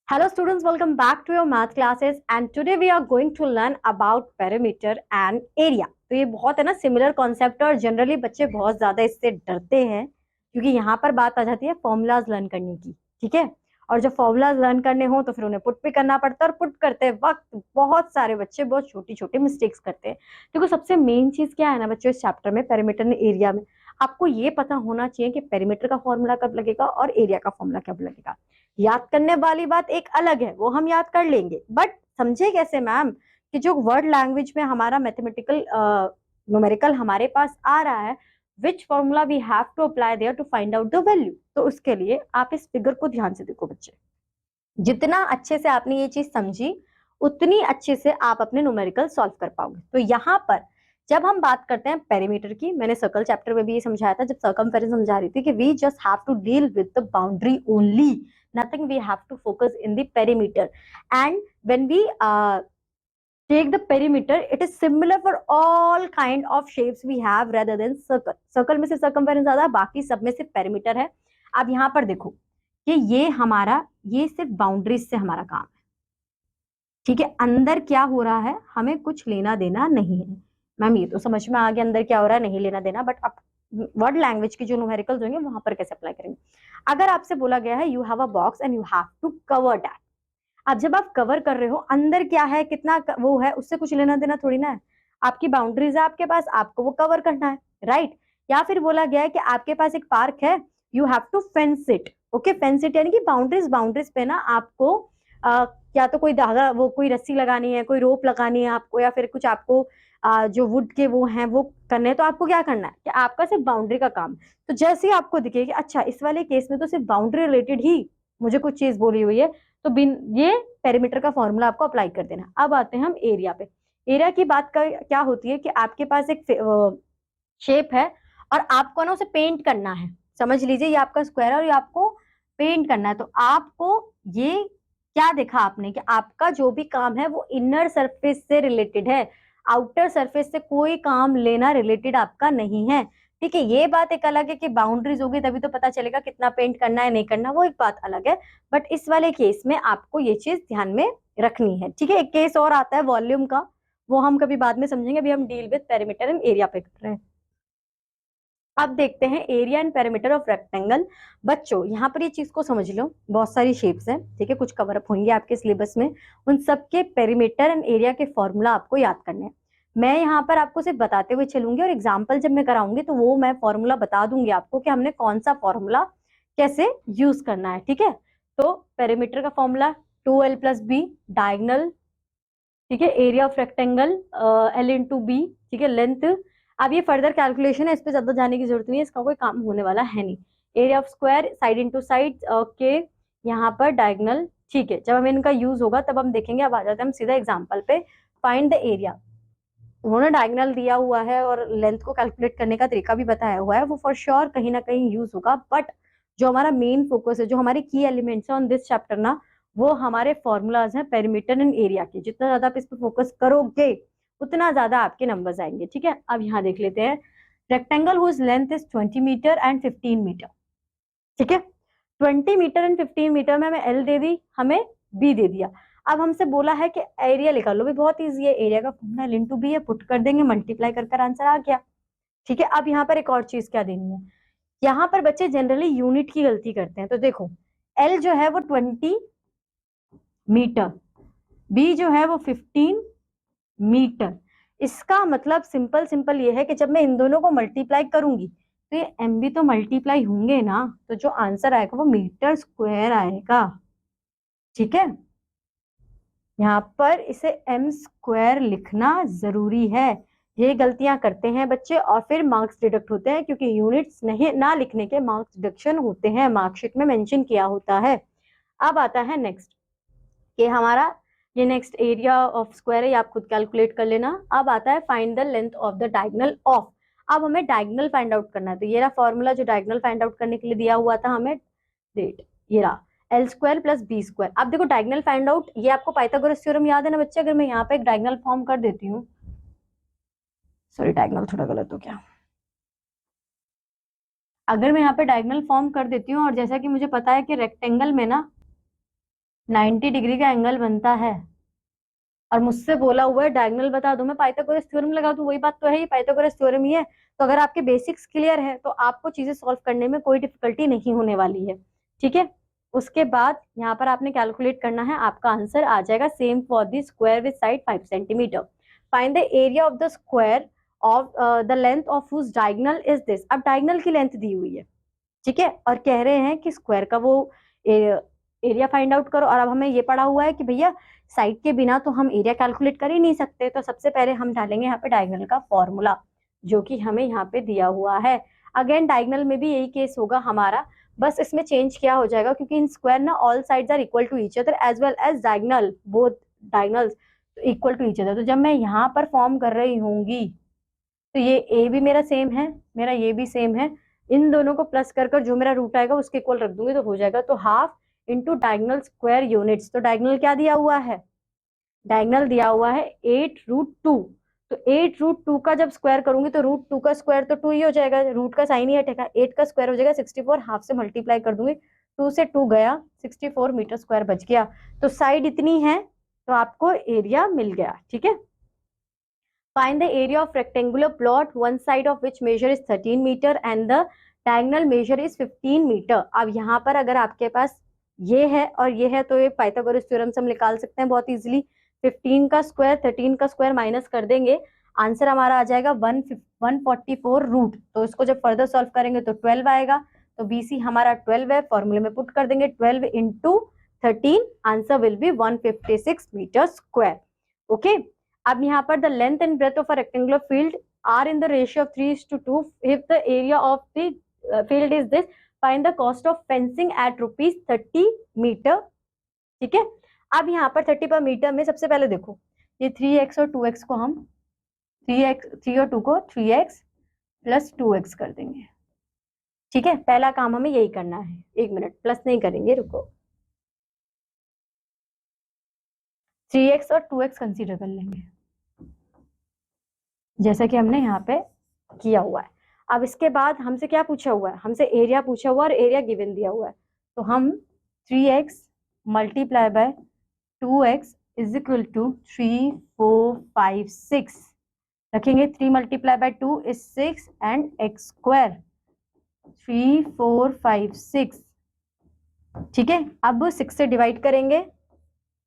Hello students, welcome back to your math classes and today we are going to learn about perimeter and area। तो ये बहुत है ना similar concept है और जनरली बच्चे बहुत ज्यादा इससे डरते हैं क्योंकि यहाँ पर बात आ जाती है फॉर्मूलाज लर्न करने की। ठीक है, और जब फॉर्मूलाज लर्न करने हो तो फिर उन्हें पुट भी करना पड़ता है और पुट करते वक्त बहुत सारे बच्चे बहुत छोटी छोटी मिस्टेक्स करते हैं। देखो सबसे मेन चीज क्या है ना बच्चों, इस चैप्टर में पेरीमीटर एंड एरिया में आपको ये पता होना चाहिए कि पेरीमीटर का फॉर्मूला कब लगेगा और एरिया का फॉर्मूला कब लगेगा। याद करने वाली बात एक अलग है, वो हम याद कर लेंगे, बट समझे कैसे मैम कि जो वर्ड लैंग्वेज में हमारा मैथमेटिकल न्यूमेरिकल हमारे पास आ रहा है, which formula we have to apply there to find out the value. तो उसके लिए आप इस फिगर को ध्यान से देखो बच्चे, जितना अच्छे से आपने ये चीज समझी उतनी अच्छे से आप अपने न्यूमेरिकल सॉल्व कर पाओगे। तो यहाँ पर जब हम बात करते हैं पेरीमीटर की, मैंने सर्कल चैप्टर में भी ये समझाया था जब सर्कमफेरेंस समझा रही थी कि we just have to deal with the boundary only, nothing we have to focus in the perimeter, and when we take the perimeter it is similar for all kind of shapes we have rather than circle। Circle में से circumference ज्यादा, बाकी सब में सिर्फ perimeter है। अब यहाँ पर देखो कि ये हमारा, ये सिर्फ बाउंड्रीज से हमारा काम है। ठीक है, अंदर क्या हो रहा है हमें कुछ लेना देना नहीं है। मैम ये तो समझ में आ गया अंदर क्या हो रहा है, नहीं लेना देना, बट अब वर्ड लैंग्वेज की जो न्यूमेरिकल्स होंगे वहां पर कैसे अप्लाई करेंगे। अगर आपसे बोला गया है you have a box and you have to cover that, अब जब आप कवर कर रहे हो अंदर क्या है कितना वो है उससे कुछ लेना देना थोड़ी ना है। आपकी बाउंड्रीज है आपके पास, आपको वो कवर करना है, राइट। या फिर बोला गया है कि आपके पास एक पार्क है, you have to fence it. Okay, fence it यानी कि बाउंड्रीज, बाउंड्रीज पे ना आपको या तो कोई धागा, वो कोई रस्सी लगानी है, कोई रोप लगानी है आपको, या फिर कुछ आपको जो वुड के वो हैं वो करने हैं। तो आपको क्या करना है कि आपका सिर्फ बाउंड्री का काम। तो जैसे ही आपको दिखे कि अच्छा इस वाले केस में तो सिर्फ बाउंड्री रिलेटेड ही मुझे कुछ चीज बोली हुई है, तो बिन ये पेरीमीटर का फॉर्मूला आपको अप्लाई कर देना। अब आते हैं हम एरिया पे। एरिया की बात क्या होती है कि आपके पास एक शेप है और आपको ना उसे पेंट करना है। समझ लीजिए ये आपका स्क्वायर है और ये आपको पेंट करना है। तो आपको ये क्या देखा आपने कि आपका जो भी काम है वो इनर सरफेस से रिलेटेड है, आउटर सरफेस से कोई काम लेना रिलेटेड आपका नहीं है। ठीक है, ये बात एक अलग है कि बाउंड्रीज होगी तभी तो पता चलेगा कितना पेंट करना है नहीं करना, वो एक बात अलग है। बट इस वाले केस में आपको ये चीज ध्यान में रखनी है। ठीक है, एक केस और आता है वॉल्यूम का, वो हम कभी बाद में समझेंगे, अभी हम deal with perimeter and area पे कर रहे हैं। अब देखते हैं area and perimeter of rectangle. बच्चों यहाँ पर ये चीज को समझ लो, बहुत सारी शेप्स हैं, ठीक है, कुछ कवर अप होंगे आपके सिलेबस में, उन सबके पेरीमीटर एंड एरिया के फॉर्मूला आपको याद करने हैं। मैं यहाँ पर आपको सिर्फ बताते हुए चलूंगी और एग्जाम्पल जब मैं कराऊंगी तो वो मैं फॉर्मूला बता दूंगी आपको कि हमने कौन सा फॉर्मूला कैसे यूज करना है। ठीक है, तो पेरीमीटर का फॉर्मूला 2l+b डायगनल, ठीक है, एरिया ऑफ रेक्टेंगल l×b, ठीक है, लेंथ। अब ये फर्दर कैलकुलेशन है, इस पे ज्यादा जाने की जरूरत नहीं है, इसका कोई काम होने वाला है नहीं। Area of square side into side, okay, यहाँ पर डायगनल। ठीक है, जब हमें इनका यूज होगा तब हम देखेंगे। अब आ जाते हैं हम सीधा एग्जाम्पल पे। फाइंड द एरिया, उन्होंने डायगनल दिया हुआ है और लेंथ को कैलकुलेट करने का तरीका भी बताया हुआ है, वो फॉर श्योर कहीं ना कहीं यूज होगा। बट जो हमारा मेन फोकस है, जो हमारे की एलिमेंट्स है ऑन दिस चैप्टर ना, वो हमारे फॉर्मूलाज हैं पेरीमीटर एंड एरिया के। जितना ज्यादा आप इस पर फोकस करोगे उतना ज्यादा आपके नंबर्स आएंगे। ठीक है, अब यहाँ देख लेते हैं rectangle whose length is 20 metre and 15 metre. ठीक है, 20 मीटर एंड 15 मीटर में हमें एल दे दी, हमें बी दे दिया। अब हमसे बोला है कि एरिया निकाल लो, भी बहुत इजी है, एरिया का फॉर्मूला l×b है, पुट कर देंगे, मल्टीप्लाई कर आंसर आ गया। ठीक है, अब यहाँ पर एक और चीज क्या देनी है, यहाँ पर बच्चे जनरली यूनिट की गलती करते हैं। तो देखो एल जो है वो 20 मीटर, बी जो है वो 15 मीटर। इसका मतलब सिंपल सिंपल ये है कि जब मैं इन दोनों को मल्टीप्लाई करूंगी तो ये एम भी तो मल्टीप्लाई होंगे ना, तो जो आंसर आएगा वो मीटर स्क्वायर आएगा। ठीक है, यहाँ पर इसे एम स्क्वायर लिखना जरूरी है। ये गलतियां करते हैं बच्चे और फिर मार्क्स डिडक्ट होते हैं, क्योंकि यूनिट्स नहीं ना लिखने के मार्क्स डिडक्शन होते हैं, मार्कशीट में मेंशन किया होता है। अब आता है नेक्स्ट कि हमारा ये नेक्स्ट एरिया ऑफ स्क्वायर है, ये आप खुद कैलकुलेट कर लेना। अब आता है find the length of the diagonal of. अब हमें डायगोनल फाइंड आउट करना है। तो ये रहा फॉर्मूला जो डायगोनल फाइंड आउट करने के लिए दिया हुआ था हमें, डेट ये रहा l² + b²। अब देखो डायगोनल फाइंड आउट, ये आपको पाइथागोरस थ्योरम याद है ना बच्चे। अगर मैं यहाँ पे एक डायगोनल फॉर्म कर देती हूँ, सॉरी डायगोनल थोड़ा गलत हो गया, अगर मैं यहाँ पे डायगोनल फॉर्म कर देती हूँ और जैसा कि मुझे पता है कि रेक्टेंगल में ना 90 डिग्री का एंगल बनता है और मुझसे बोला हुआ है डायगोनल बता दो, मैं पाइथागोरस थ्योरम लगा दूं, वही बात तो है, ये पाइथागोरस थ्योरम ही है। तो अगर आपके बेसिक्स क्लियर है तो आपको चीजें सॉल्व करने में कोई डिफिकल्टी नहीं होने वाली है, ठीक है। उसके बाद यहाँ पर आपने कैलकुलेट करना है, आपका आंसर आ जाएगा same for the square with side 5 centimetre. Find the area of the square of the length of whose diagonal is this. अब डायगोनल की लेंथ दी हुई है, ठीक है, और कह रहे हैं कि स्क्वायर का वो एरिया फाइंड आउट करो। और अब हमें ये पड़ा हुआ है कि भैया साइड के बिना तो हम एरिया कैलकुलेट कर ही नहीं सकते, तो सबसे पहले हम डालेंगे यहाँ पे डायगोनल का फॉर्मूला जो कि हमें यहाँ पे दिया हुआ है। अगेन डायगोनल में भी यही केस होगा हमारा, बस इसमें चेंज क्या हो जाएगा, क्योंकि इन स्क्वायर ना all sides are equal to each other as well as diagonal, both diagonals equal to each other. तो जब मैं यहाँ पर फॉर्म कर रही होंगी तो ये ए भी मेरा सेम है, मेरा ये भी सेम है, इन दोनों को प्लस कर जो मेरा रूट आएगा उसके इक्वल रख दूंगी तो हो जाएगा। तो half into diagonal square units, तो डायगोनल क्या दिया हुआ है, डायगोनल दिया हुआ है 8√2। तो 8√2 का जब स्क्वायर करूंगी तो √2 का स्क्वायर तो 2 ही हो जाएगा, रूट का साइन ही हटेगा, 8 का स्क्वायर हो जाएगा 64, हाफ से मल्टीप्लाई कर दूंगी, 2 से 2 गया, 64 मीटर स्क्वायर बच गया। तो साइड इतनी है तो आपको एरिया मिल गया, ठीक है। Find the area of rectangular plot, one side of which measure is 13 meter and the diagonal measure is 15 meter। अब यहाँ पर अगर आपके पास ये है और ये है तो ये पाइथागोरस थ्योरम से हम निकाल सकते हैं बहुत इजीली। 15 का स्क्वायर 13 का स्क्वायर माइनस कर देंगे, आंसर हमारा आ जाएगा 144 रूट। तो इसको जब फर्दर सॉल्व करेंगे तो 12 आएगा, तो BC हमारा 12 है, फॉर्मूले में पुट कर देंगे 12 into 13, answer will be 156 metre square. Okay, अब यहाँ पर the length and breadth of a rectangular field are in the ratio of 3:2 if the area of the field is this, find the cost of fencing at ₹30 metre, ठीक है। अब यहाँ पर 30 पर metre में सबसे पहले देखो ये 3x और 2x को हम 3 और 2 को 3x प्लस 2x कर देंगे, ठीक है। पहला काम हमें यही करना है, 1 मिनट प्लस नहीं करेंगे, रुको, 3x और 2x कंसीडर कर लेंगे जैसा कि हमने यहाँ पे किया हुआ है। अब इसके बाद हमसे क्या पूछा हुआ है, हमसे एरिया पूछा हुआ है और एरिया गिवन दिया हुआ है, तो हम 3x multiply by 2x is equal to 3, 4, 5, 6 रखेंगे। 3 multiply by 2 is 6 and x square 3, 4, 5, 6, ठीक है। अब 6 से डिवाइड करेंगे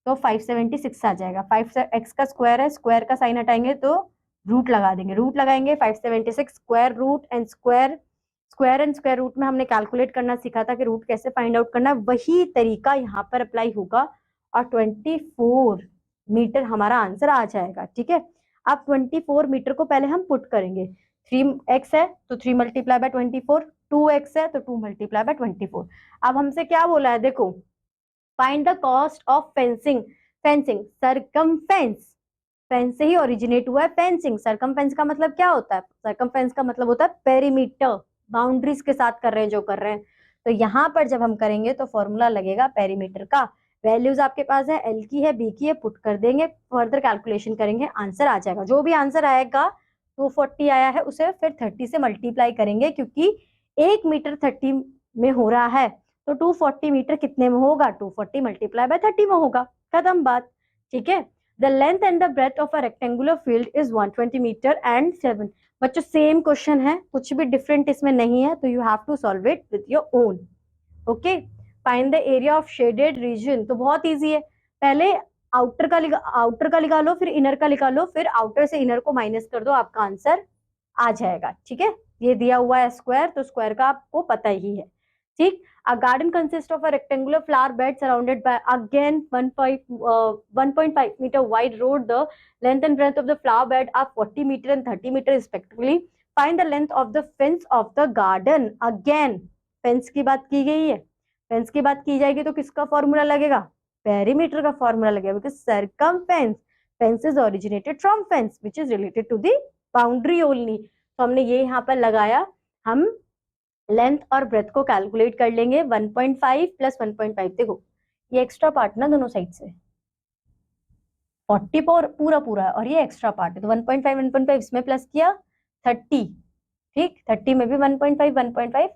तो 576 आ जाएगा। 5 x का स्क्वायर है, स्क्वायर का साइन हटाएंगे तो रूट लगा देंगे, रूट लगाएंगे 576 square root and square and square root में हमने कैलकुलेट करना सीखा था कि रूट कैसे फाइंड आउट करना है, वही तरीका यहाँ पर अप्लाई होगा और 24 मीटर हमारा आंसर आ जाएगा, ठीक है। अब 24 मीटर को पहले हम पुट करेंगे, 3x है तो 3 मल्टीप्लाई बाय 24, 2x है तो 2 मल्टीप्लाई बाय 24। अब हमसे क्या बोला है, देखो find the cost of fencing, circumference, fence से ही ओरिजिनेट हुआ है फेंसिंग। सरकमफेंस का मतलब क्या होता है, सरकमफेंस का मतलब होता है पेरीमीटर, बाउंड्रीज के साथ कर रहे हैं जो कर रहे हैं। तो यहाँ पर जब हम करेंगे तो फॉर्मूला लगेगा पेरीमीटर का, वैल्यूज आपके पास है, एल की है, बी की है, पुट कर देंगे, फर्दर कैलकुलेशन करेंगे, आंसर आ जाएगा। जो भी आंसर आएगा 240 आया है उसे फिर 30 से मल्टीप्लाई करेंगे, क्योंकि 1 मीटर 30 में हो रहा है तो 240 मीटर कितने में होगा, 240 मल्टीप्लाई बाय 30 में होगा, खत्म बात, ठीक है। The length and the breadth of a rectangular field is 120 meter and 7। बच्चों सेम क्वेश्चन है, कुछ भी डिफरेंट इसमें नहीं है, तो you have to solve it with your own. Okay, find the area of shaded region, तो बहुत इजी है, पहले आउटर का निकाल लो, फिर इनर का निकालो, फिर आउटर से इनर को माइनस कर दो, आपका आंसर आ जाएगा, ठीक है। ये दिया हुआ है स्क्वायर, तो स्क्वायर का आपको पता ही है, ठीक। A garden consists of a rectangular flower bed surrounded by again 1.5 meter wide road. The length and breadth of the flower bed are 40 meter and 30 meter respectively. Find the length of the fence of the garden. Again fence की बात की गई है, fence की बात की जाएगी तो किसका फॉर्मूला लगेगा, पेरीमीटर का फॉर्मूला लगेगा, because circumference, fence is originated from fence which is related to the boundary only। तो हमने ये यहाँ पर लगाया, हम लेंथ और ब्रेथ को कैलकुलेट कर लेंगे, 1.5 प्लस 1.5, देखो ये एक्स्ट्रा पार्ट ना दोनों साइड से 40 पूरा पूरा है और ये एक्स्ट्रा पार्ट है, तो 1.5 इसमें प्लस किया 30, ठीक, 30 में भी 1.5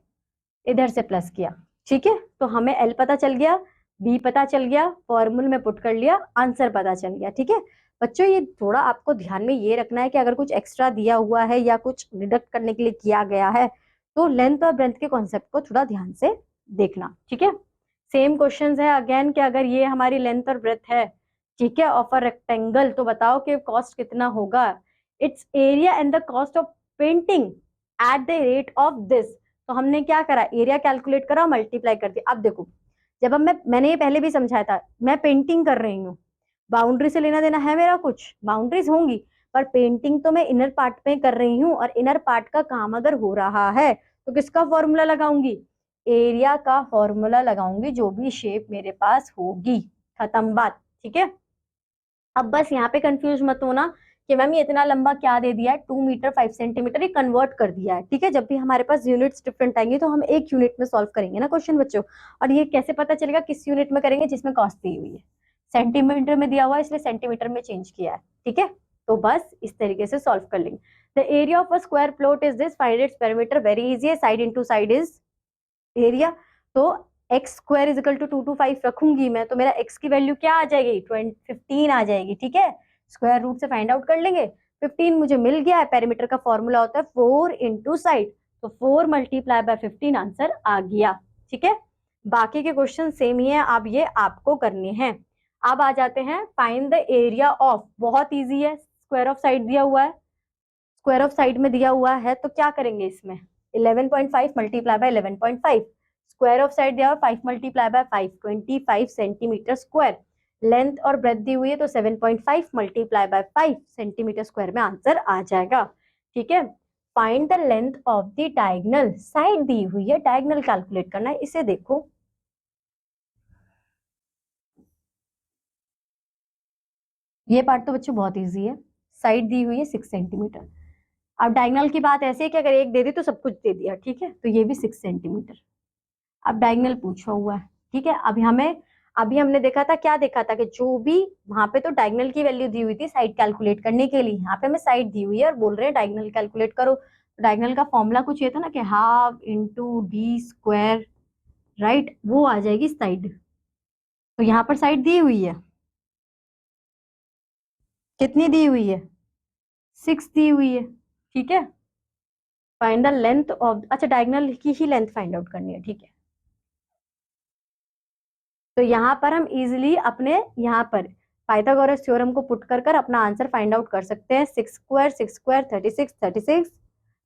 इधर से प्लस किया, ठीक है। तो हमें L पता चल गया, बी पता चल गया, फॉर्मूले में पुट कर लिया, आंसर पता चल गया। ठीक है बच्चों, ये थोड़ा आपको ध्यान में ये रखना है कि अगर कुछ एक्स्ट्रा दिया हुआ है या कुछ डिडक्ट करने के लिए किया गया है तो लेंथ और ब्रेथ के कॉन्सेप्ट को थोड़ा ध्यान से देखना। ठीक है, सेम क्वेश्चन है अगेन कि अगर ये हमारी लेंथ और ब्रेथ है, ठीक है, ऑफ अ रेक्टेंगल, तो बताओ कि कॉस्ट कितना होगा। It's area and the cost of painting at the rate of this. तो हमने क्या करा, एरिया कैलकुलेट करा, मल्टीप्लाई कर दिया। अब देखो, जब अब मैंने ये पहले भी समझाया था, मैं पेंटिंग कर रही हूँ, बाउंड्री से लेना देना है मेरा, कुछ बाउंड्रीज होंगी, पर पेंटिंग तो मैं इनर पार्ट में कर रही हूँ, और इनर पार्ट का काम अगर हो रहा है तो किसका फॉर्मूला लगाऊंगी, एरिया का फॉर्मूला लगाऊंगी, जो भी शेप मेरे पास होगी। खत्म बात। ठीक है, अब बस यहाँ पे कंफ्यूज मत होना कि मैम ये इतना लंबा क्या दे दिया है, 2 मीटर 5 सेंटीमीटर, ये कन्वर्ट कर दिया है। ठीक है, जब भी हमारे पास यूनिट्स डिफरेंट आएंगे तो हम एक यूनिट में सॉल्व करेंगे ना क्वेश्चन बच्चों। और ये कैसे पता चलेगा किस यूनिट में करेंगे, जिसमें कॉस्ट दी हुई है। सेंटीमीटर में दिया हुआ है इसलिए सेंटीमीटर में चेंज किया है। ठीक है, तो बस इस तरीके से सॉल्व कर लेंगे। The area of a square plot is this, find its perimeter. Very easy है, side into side is area. तो x square is equal to 2 to 5 रखूंगी मैं, तो मेरा एक्स की वैल्यू क्या आ जाएगी, 15 आ जाएगी। ठीक है, स्क्वायर रूट से फाइंड आउट कर लेंगे, 15 मुझे मिल गया है। पेरीमीटर का फॉर्मूला होता है 4 इंटू साइड, तो 4 मल्टीप्लाई बाय 15 आंसर आ गया। ठीक है, बाकी के क्वेश्चन सेम ही है, अब ये आपको करने हैं। अब आ जाते हैं फाइंड द एरिया ऑफ, बहुत इजी है, स्क्वायर ऑफ साइड दिया हुआ है, स्क्वायर ऑफ साइड में दिया हुआ है तो क्या करेंगे इसमें, 11.5 multiply by 11.5, square of side दिया हुआ 5 multiply by 5, 25 centimetre square. Length और ब्रेथ दी हुई है तो 7.5 मल्टीप्लाई बाय 5 सेंटीमीटर स्क्वायर में आंसर आ जाएगा। ठीक है, find the length of the diagonal, side दी हुई है, डायगोनल कैलकुलेट करना है। इसे देखो, ये पार्ट तो बच्चों बहुत इजी है, साइड दी हुई है 6 सेंटीमीटर। अब डायगोनल की बात ऐसी है कि अगर एक दे दी तो सब कुछ दे दिया। ठीक है, तो ये भी 6 सेंटीमीटर। अब डायगोनल पूछा हुआ है। ठीक है, अभी हमने देखा था, क्या देखा था कि जो भी वहां पे तो डायगोनल की वैल्यू दी हुई थी साइड कैलकुलेट करने के लिए, यहाँ पे हमें साइड दी हुई है और बोल रहे हैं डायगोनल कैलकुलेट करो। तो डायगोनल का फॉर्मूला कुछ ये था ना कि half into D square, right, वो आ जाएगी साइड। तो यहाँ पर साइड दी हुई है, कितनी दी हुई है, 6 दी हुई है। ठीक है, फाइंड द लेंथ ऑफ, अच्छा डायगोनल की ही लेंथ फाइंड आउट करनी है। ठीक है, तो यहाँ पर हम इजिली अपने यहाँ पर पाइथागोरस थ्योरम को पुट कर अपना आंसर फाइंड आउट कर सकते हैं। 6 स्क्वायर 36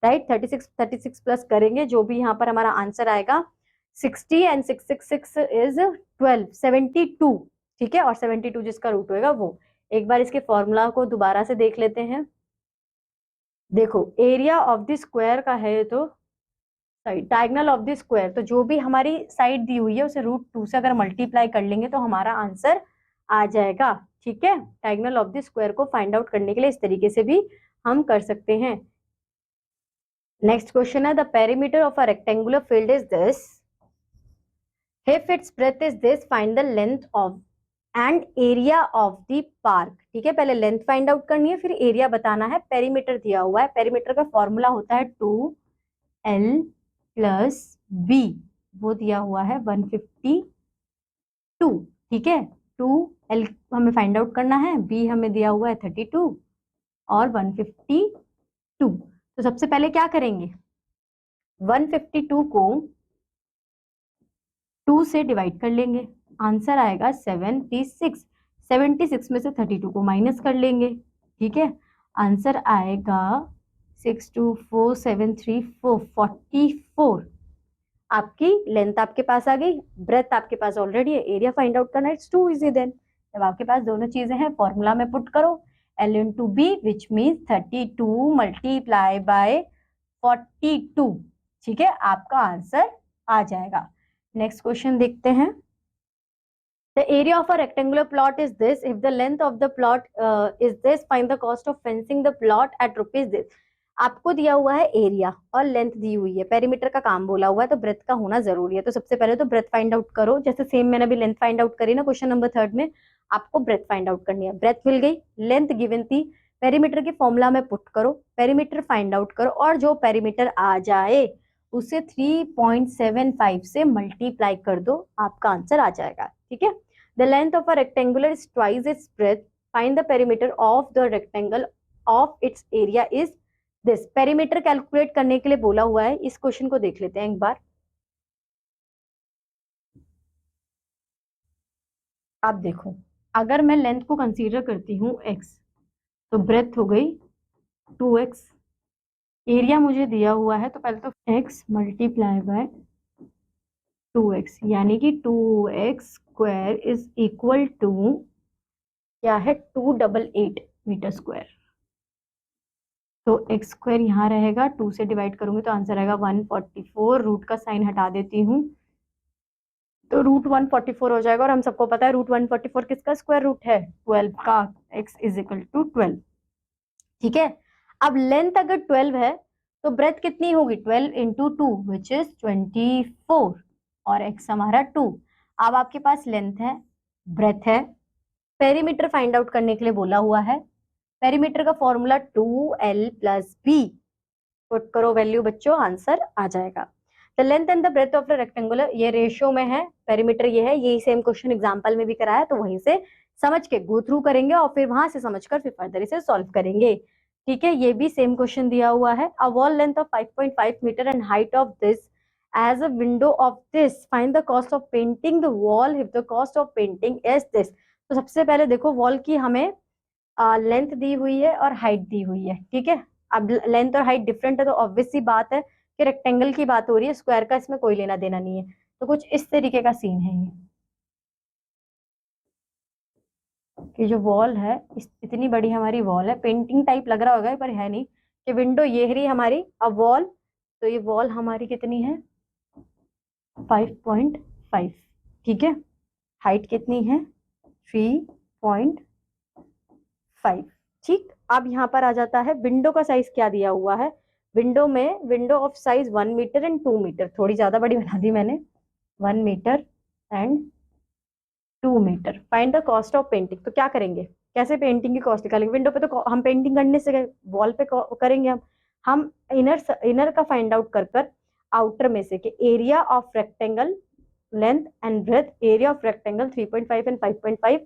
राइट, 36 प्लस करेंगे जो भी यहाँ पर हमारा आंसर आएगा, 60 एंड 6 इज 12, 72। ठीक है, और 72 जिसका रूट होगा वो। एक बार इसके फॉर्मूला को दोबारा से देख लेते हैं। देखो, एरिया ऑफ द स्क्वायर का है तो side, diagonal of the square, तो जो भी हमारी साइड दी हुई है उसे √2 से अगर मल्टीप्लाई कर लेंगे तो हमारा आंसर आ जाएगा। ठीक है, डायगोनल ऑफ द स्क्वायर को फाइंड आउट करने के लिए इस तरीके से भी हम कर सकते हैं। नेक्स्ट क्वेश्चन है, the perimeter of a rectangular field is this, if it's breath is this, find the length of and area of the park. ठीक है, पहले लेंथ फाइंड आउट करनी है, फिर एरिया बताना है। पेरीमीटर दिया हुआ है, पेरीमीटर का फॉर्मूला होता है 2L प्लस बी, वो दिया हुआ है 152। ठीक है, 2L हमें फाइंड आउट करना है, बी हमें दिया हुआ है 32 और 152। तो सबसे पहले क्या करेंगे, 152 को 2 से डिवाइड कर लेंगे, आंसर आएगा 76। 76 में से 32 को माइनस कर लेंगे। ठीक है, आंसर आएगा 6 2 4 7 3 4 44। आपकी लेंथ आपके पास आ गई, ब्रेथ आपके पास ऑलरेडी है, एरिया फाइंड आउट करना, इट्स टू इजी देन। जब आपके पास दोनों चीजें हैं, फॉर्मूला में पुट करो, L into B which means 32 multiply by 42। ठीक है, आपका आंसर आ जाएगा। नेक्स्ट क्वेश्चन देखते हैं। The area of a rectangular plot is this. If the length of the plot is this, find the cost of fencing the plot at rupees this. आपको दिया हुआ है एरिया और लेंथ दी हुई है, पेरीमीटर का काम बोला हुआ है, तो ब्रेथ का होना जरूरी है। तो सबसे पहले तो ब्रेथ फाइंड आउट करो, जैसे सेम मैंने अभी लेंथ फाइंड आउट करी ना क्वेश्चन नंबर 3 में, आपको ब्रेथ फाइंड आउट करनी है। ब्रेथ मिल गई, लेंथ गिवन थी, पेरीमीटर के फॉर्मूला में पुट करो, पेरीमीटर फाइंड आउट करो, और जो पेरीमीटर आ जाए उसे 3.75 से मल्टीप्लाई कर दो, आपका आंसर आ जाएगा। ठीक है। The length of a rectangular is twice its breath, find the perimeter of the rectangle of its area is this. Perimeter calculate करने के लिए बोला हुआ है, इस क्वेश्चन को देख लेते हैं एक बार। आप देखो, अगर मैं लेंथ को कंसीडर करती हूँ x, तो ब्रेथ हो गई 2x, एरिया मुझे दिया हुआ है तो पहले तो x मल्टीप्लाई बाय 2x, यानी कि 2x square is equal to क्या है 288 मीटर स्क्वायर। तो x स्क्वायर यहाँ रहेगा, 2 से डिवाइड करूंगी तो आंसर आएगा 144। रूट का साइन हटा देती हूँ तो रूट 144 हो जाएगा, और हम सबको पता है रूट 144 किसका स्क्वायर रूट है, 12 का। x इज इक्वल टू 12, ठीक है। अब लेंथ अगर 12 है तो ब्रेथ कितनी होगी, 12 इंटू 2 विच इज 24, और x हमारा 2। अब आपके पास लेंथ है, ब्रेथ है, पेरीमीटर फाइंड आउट करने के लिए बोला हुआ है। पेरीमीटर का formula 2l plus b, put करो वैल्यू बच्चों, आंसर आ जाएगा। The length and the breadth of the rectangular, ये रेशियो में है, पेरीमीटर ये है, यही सेम क्वेश्चन एग्जांपल में भी कराया, तो वहीं से समझ के गो थ्रू करेंगे और फिर वहां से समझकर फिर फर्दर इसे सॉल्व करेंगे, ठीक है। ये भी सेम क्वेश्चन दिया हुआ है। A wall length of 5.5 metre and height of this is a window of this, find the cost of painting the wall if the cost of painting is this. तो सबसे पहले देखो, वॉल की हमें length दी हुई है और हाइट दी हुई है, ठीक है। अब लेंथ और हाइट डिफरेंट है तो ऑब्वियस सी बात है कि रेक्टेंगल की बात हो रही है, स्क्वायर का इसमें कोई लेना देना नहीं है। तो कुछ इस तरीके का सीन है ये, कि जो वॉल है इतनी बड़ी हमारी वॉल है, पेंटिंग टाइप लग रहा होगा पर है नहीं, कि विंडो ये रही हमारी, अब वॉल, तो ये वॉल हमारी कितनी है 5.5, ठीक है। हाइट कितनी है 3.5, ठीक। अब यहाँ पर आ जाता है विंडो का साइज क्या दिया हुआ है, विंडो में window of size 1 metre and 2 metre, थोड़ी ज्यादा बड़ी बना दी मैंने, 1 metre and 2 metre. Find the cost of painting, तो क्या करेंगे, कैसे पेंटिंग की कॉस्ट निकालेंगे। विंडो पे तो हम पेंटिंग करने से वॉल पे करेंगे, हम इनर का फाइंड आउट कर आउटर में से कि area of rectangle length and breadth, area of rectangle 3.5 and 5.5,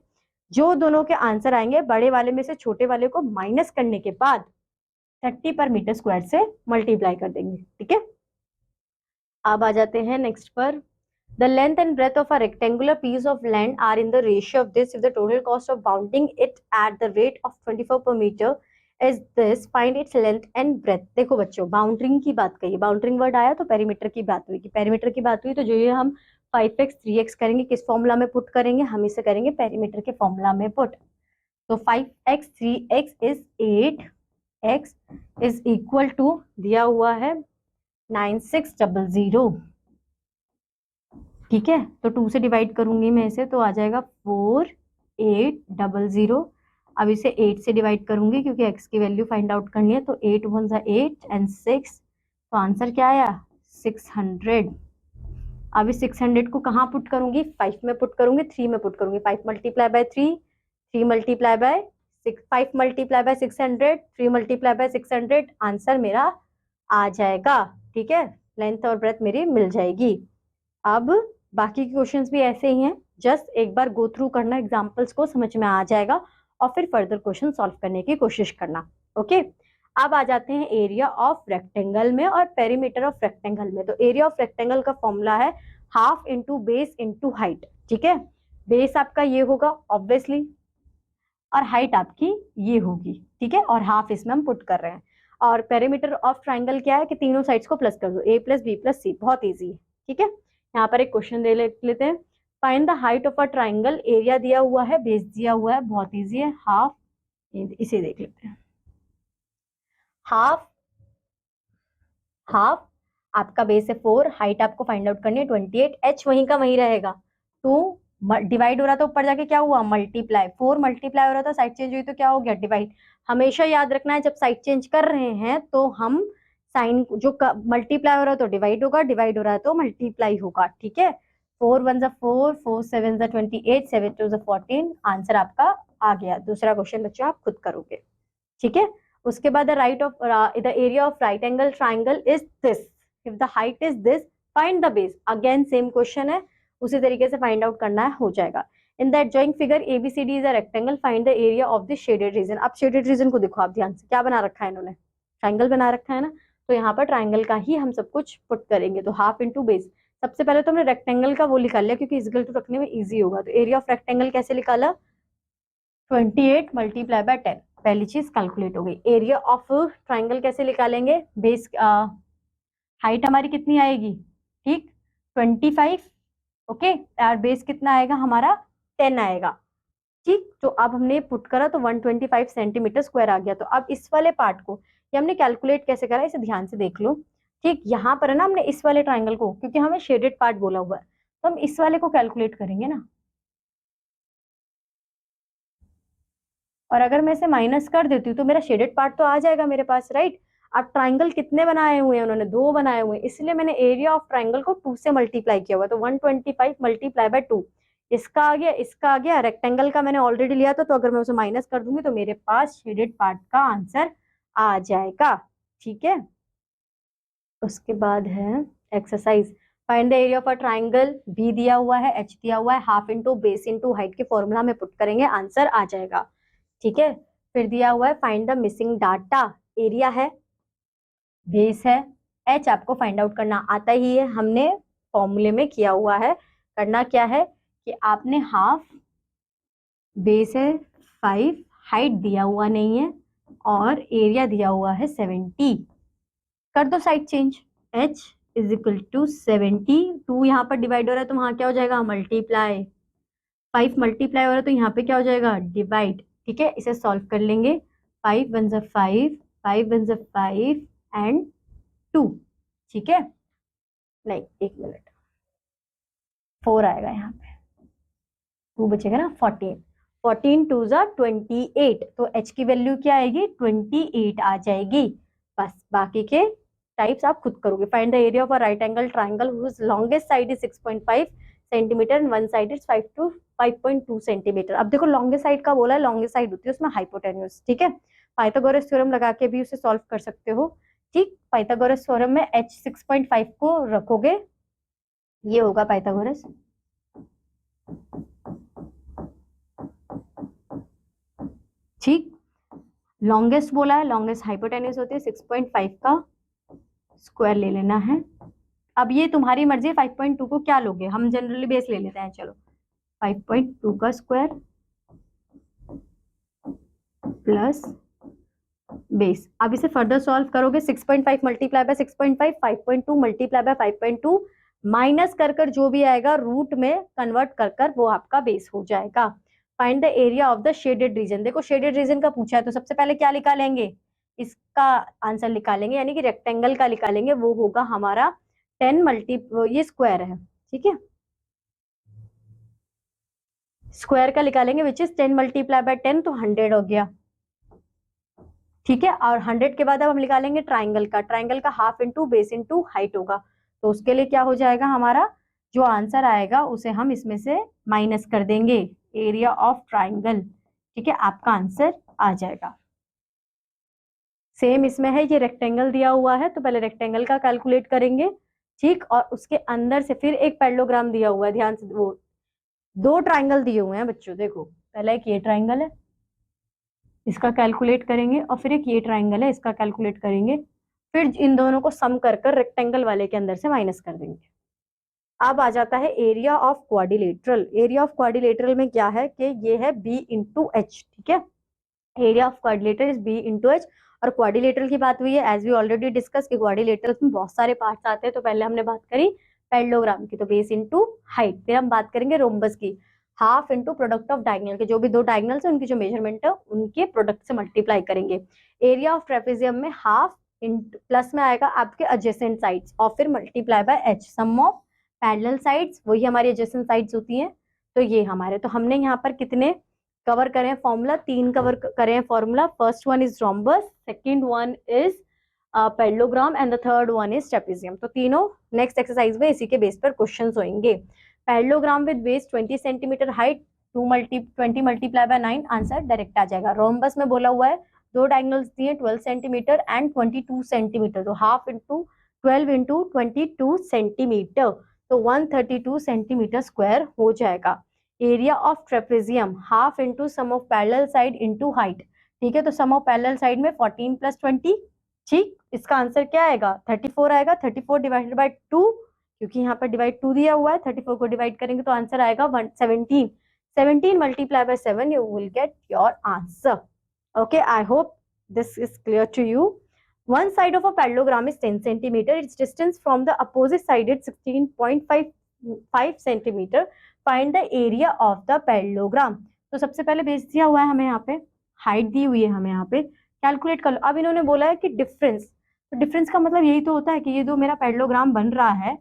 जो दोनों के आंसर आएंगे बड़े वाले में से छोटे वाले को माइनस करने के बाद 30 पर मीटर स्क्वायर से मल्टीप्लाई कर देंगे, ठीक है। अब आ जाते हैं नेक्स्ट पर। The length and breadth of a rectangular piece of land are in the ratio of this if the total cost of bounding it at the rate of 24 per meter is this, find its length and breadth। देखो बच्चों, बाउंड्रिंग की बात कही, बाउंड्रिंग word आया तो perimeter की बात हुई, कि पेरीमीटर की बात हुई तो जो ये हम 5x 3x करेंगे किस फॉर्मूला में पुट करेंगे, हम इसे करेंगे पेरीमीटर के फॉर्मूला में पुट। तो 5x 3x is 8x is equal to दिया हुआ है 9600, ठीक है। तो 2 से डिवाइड करूंगी मैं इसे तो आ जाएगा 4800। अब इसे 8 से डिवाइड करूंगी क्योंकि x की वैल्यू फाइंड आउट करनी है, तो 8 1 8 एंड 6, तो आंसर क्या आया 600। अब इस 600 को कहाँ पुट करूंगी, 5 में पुट करूंगी, 3 में पुट करूंगी। 5 multiply bye 3, 3 multiply bye 6, 5 multiply bye 600, 3 multiply bye 600, answer मेरा आ जाएगा, ठीक है। लेंथ और ब्रेथ मेरी मिल जाएगी। अब बाकी के क्वेश्चंस भी ऐसे ही हैं, जस्ट एक बार गो थ्रू करना, एग्जांपल्स को समझ में आ जाएगा और फिर फर्दर क्वेश्चन सॉल्व करने की कोशिश करना, ओके। अब आ जाते हैं एरिया ऑफ रेक्टेंगल में और पेरीमीटर ऑफ रेक्टेंगल में। तो एरिया ऑफ रेक्टेंगल का फॉर्मूला है half into base into height, ठीक है। बेस आपका ये होगा ऑब्वियसली, और हाइट आपकी ये होगी, ठीक है, और हाफ इसमें हम पुट कर रहे हैं। और पेरीमीटर ऑफ ट्राइंगल क्या है कि तीनों साइड्स को प्लस कर दो, a प्लस बी प्लस सी, बहुत ईजी है, ठीक है। यहाँ पर एक क्वेश्चन दे लेते हैं, find the height of a triangle, area दिया हुआ है, बेस दिया हुआ है, बहुत इजी है, हाफ, इसे देख लेते हैं। हाफ आपका बेस है 4, हाइट आपको फाइंड आउट करनी है 28, h वहीं का वहीं रहेगा, 2 डिवाइड हो रहा था ऊपर जाके क्या हुआ मल्टीप्लाई, 4 मल्टीप्लाई हो रहा था, साइड चेंज हुई तो क्या हो गया डिवाइड। हमेशा याद रखना है जब साइड चेंज कर रहे हैं तो हम साइन जो मल्टीप्लाई हो रहा है तो डिवाइड होगा, डिवाइड हो रहा है तो मल्टीप्लाई होगा, ठीक है। 4 1 4, 4 7 28, 7 2 14, आंसर आपका आ गया। दूसरा क्वेश्चन बच्चों आप खुद करोगे, ठीक है। उसके बाद the area of right angle triangle is this, if the height is this find the base, again same question है, उसी तरीके से फाइंड आउट करना है, हो जाएगा। In the adjoining figure ABCD is a rectangle, find the area of the shaded region. अब shaded region को देखो आप ध्यान से, क्या बना रखा है इन्होंने, ट्राइंगल बना रखा है ना, तो यहाँ पर ट्राइंगल का ही हम सब कुछ पुट करेंगे। तो हाफ इंटू बेस, सबसे पहले तो हमने रेक्टेंगल का वो निकाल लिया क्योंकि इक्वल टू रखने में इजी होगा। तो एरिया ऑफ रेक्टेंगल कैसे निकाला, 28 मल्टीप्लाई बाय 10, पहली चीज कैलकुलेट हो गई। एरिया ऑफ ट्राइंगल कैसे निकालेंगे, बेस हाइट हमारी कितनी आएगी, ठीक 25, ओके, और बेस कितना आएगा हमारा 10 आएगा, ठीक। तो अब हमने पुट करा तो 125 सेंटीमीटर स्क्वायर आ गया। तो अब इस वाले पार्ट को ये हमने कैलकुलेट कैसे करा, इसे ध्यान से देख लो, ठीक। यहाँ पर है ना, हमने इस वाले ट्राइंगल को, क्योंकि हमें शेडेड पार्ट बोला हुआ है, तो हम इस वाले को कैलकुलेट करेंगे ना, और अगर मैं इसे माइनस कर देती हूँ तो मेरा शेडेड पार्ट तो आ जाएगा मेरे पास, राइट। अब ट्राइंगल कितने बनाए हुए हैं उन्होंने, 2 बनाए हुए हैं, इसलिए मैंने एरिया ऑफ ट्राइंगल को 2 से मल्टीप्लाई किया हुआ। तो 125 मल्टीप्लाई बाय 2, इसका आ गया, इसका आ गया, रेक्टेंगल का मैंने ऑलरेडी लिया था, तो अगर मैं उसे माइनस कर दूंगी तो मेरे पास शेडेड पार्ट का आंसर आ जाएगा, ठीक है। उसके बाद है exercise, find the area of a triangle, B दिया हुआ है, एच दिया हुआ है, half into base into height के फॉर्मूला में पुट करेंगे, आंसर आ जाएगा, ठीक है। फिर दिया हुआ है find the missing data, area है, बेस है, एच आपको फाइंड आउट करना आता ही है, हमने फॉर्मूले में किया हुआ है। करना क्या है कि आपने हाफ, बेस है 5, हाइट दिया हुआ नहीं है, और एरिया दिया हुआ है 70। कर दो side change, h is equal to 70, 2 यहाँ पर डिवाइड हो रहा है तो वहां क्या हो जाएगा मल्टीप्लाई, 5 मल्टीप्लाई हो रहा है तो यहाँ पे क्या हो जाएगा डिवाइड, ठीक है। इसे सॉल्व कर लेंगे, 5 1 जा 5, 5 1 जा 5 एंड 2, ठीक है। नहीं, एक मिनट, 4 आएगा यहाँ पे, 2 बचेगा ना, 14, 14 2 जा 28, तो h की वैल्यू क्या आएगी 28 आ जाएगी। बस बाकी के टाइप्स आप खुद करोगे। Find the area of a right angle triangle whose longest side is 6.5 centimetre and one side is 5 to 5.2 centimetre. अब देखो लॉन्गेस्ट साइड का बोला है, लॉन्गेस्ट साइड होती है उसमें हाइपोटेन्यूज, ठीक है। पाइथागोरस थ्योरम लगा के भी उसे सॉल्व कर सकते हो, ठीक। पाइथागोरस थ्योरम में h 6.5 को रखोगे, ये होगा पाइथागोरस, ठीक। लॉन्गेस्ट बोला है, लॉन्गेस्ट हाइपोटेन्यूज होती है, 6.5 का स्क्वायर ले लेना है। अब ये तुम्हारी मर्जी है, 5.2 को क्या लोगे, हम जनरली बेस ले लेते हैं, चलो 5.2 का स्क्वायर प्लस बेस। अब इसे फर्दर सॉल्व करोगे, 6.5 multiply by 6.5, 5.2 multiply by 5.2, minus कर कर जो भी आएगा रूट में कन्वर्ट कर कर वो आपका बेस हो जाएगा। Find the area of the shaded reason, देखो शेडेड रीजन का पूछा है तो सबसे पहले क्या निकालेंगे, इसका आंसर निकालेंगे, यानी कि रेक्टेंगल का निकालेंगे, वो होगा हमारा 10 मल्टी, ये स्क्वायर है, ठीक है, स्क्वायर का निकालेंगे विच इज 10 मल्टीप्लाई बाय 10, तो 100 हो गया, ठीक है। और 100 के बाद अब हम निकालेंगे ट्राइंगल का, ट्राइंगल का half into base into height होगा, तो उसके लिए क्या हो जाएगा हमारा जो आंसर आएगा उसे हम इसमें से माइनस कर देंगे, एरिया ऑफ ट्राइंगल, ठीक है, आपका आंसर आ जाएगा। सेम इसमें है, ये रेक्टेंगल दिया हुआ है तो पहले रेक्टेंगल का कैलकुलेट करेंगे, ठीक। और उसके अंदर से फिर एक पैरेललोग्राम दिया हुआ है, ध्यान से, वो 2 ट्राइंगल दिए हुए हैं बच्चों, देखो पहले एक ये ट्राइंगल है, इसका कैलकुलेट करेंगे, और फिर एक ये ट्राइंगल है, इसका कैलकुलेट करेंगे, फिर इन दोनों को सम कर कर रेक्टेंगल वाले के अंदर से माइनस कर देंगे। अब आ जाता है area of quadrilateral. Area of quadrilateral में क्या है कि ये है b इंटू एच, ठीक है, area of quadrilateral is b into H. और क्वाड्रिलेटरल की बात हुई है, एज वी ऑलरेडी डिस्कस, कि क्वाड्रिलेटरल में बहुत सारे पार्ट्स आते हैं, तो पहले हमने बात करी पैरेललोग्राम की, तो बेस इंटू हाइट, फिर हम बात करेंगे रोम्बस की, half into product of diagonal के, जो भी 2 डायगोनल्स है उनकी जो मेजरमेंट है उनके प्रोडक्ट से मल्टीप्लाई करेंगे। एरिया ऑफ ट्रेपेजियम में हाफ प्लस में आएगा आपके एडजेसेंट साइड्स, और फिर multiply by H, sum of parallel sides, वही हमारी एडजेसेंट साइड्स होती हैं। तो ये हमारे, तो हमने यहाँ पर कितने कवर करें फॉर्मूला, 3 कवर करें formula. First one is rhombus, second one is parallelogram and the third one is trapezium. तो तीनों नेक्स्ट एक्सरसाइज में इसी के बेस पर क्वेश्चंस होंगे। Parallelogram with base 20 centimetre, height 20 multiply by 9, answer direct आ जाएगा। रोम्बस में बोला हुआ है 2 डायगोनल्स दिए 12 सेंटीमीटर एंड 22 सेंटीमीटर, तो हाफ इंटू 12 इंटू 22 सेंटीमीटर। तो 132 सेंटीमीटर स्क्वायर हो जाएगा। Area of trapezium half into sum of parallel side into height, ठीक है। तो सम ऑफ पैरेलल साइड में 14 + 20, ठीक। इसका आंसर क्या आएगा? 34 आएगा। 34 डिवाइडेड बाय 2, क्योंकि यहाँ पर डिवाइड 2 दिया हुआ है, 34 को डिवाइड करेंगे तो आंसर आएगा 17। 17 multiply by 7, you will get your answer. Okay, I hope this is clear to you. One side of a parallelogram is 10 centimeter. Its distance from the opposite side is 16.5 centimeter. Find the area of the parallelogram. तो सबसे पहले base दिया हुआ है हमें यहाँ पे, height दी हुई है हमें यहाँ पे, कैलकुलेट कर लो। अब इन्होंने बोला है कि डिफरेंस, तो डिफरेंस का मतलब यही तो होता है कि ये जो मेरा पैरेललोग्राम बन रहा है,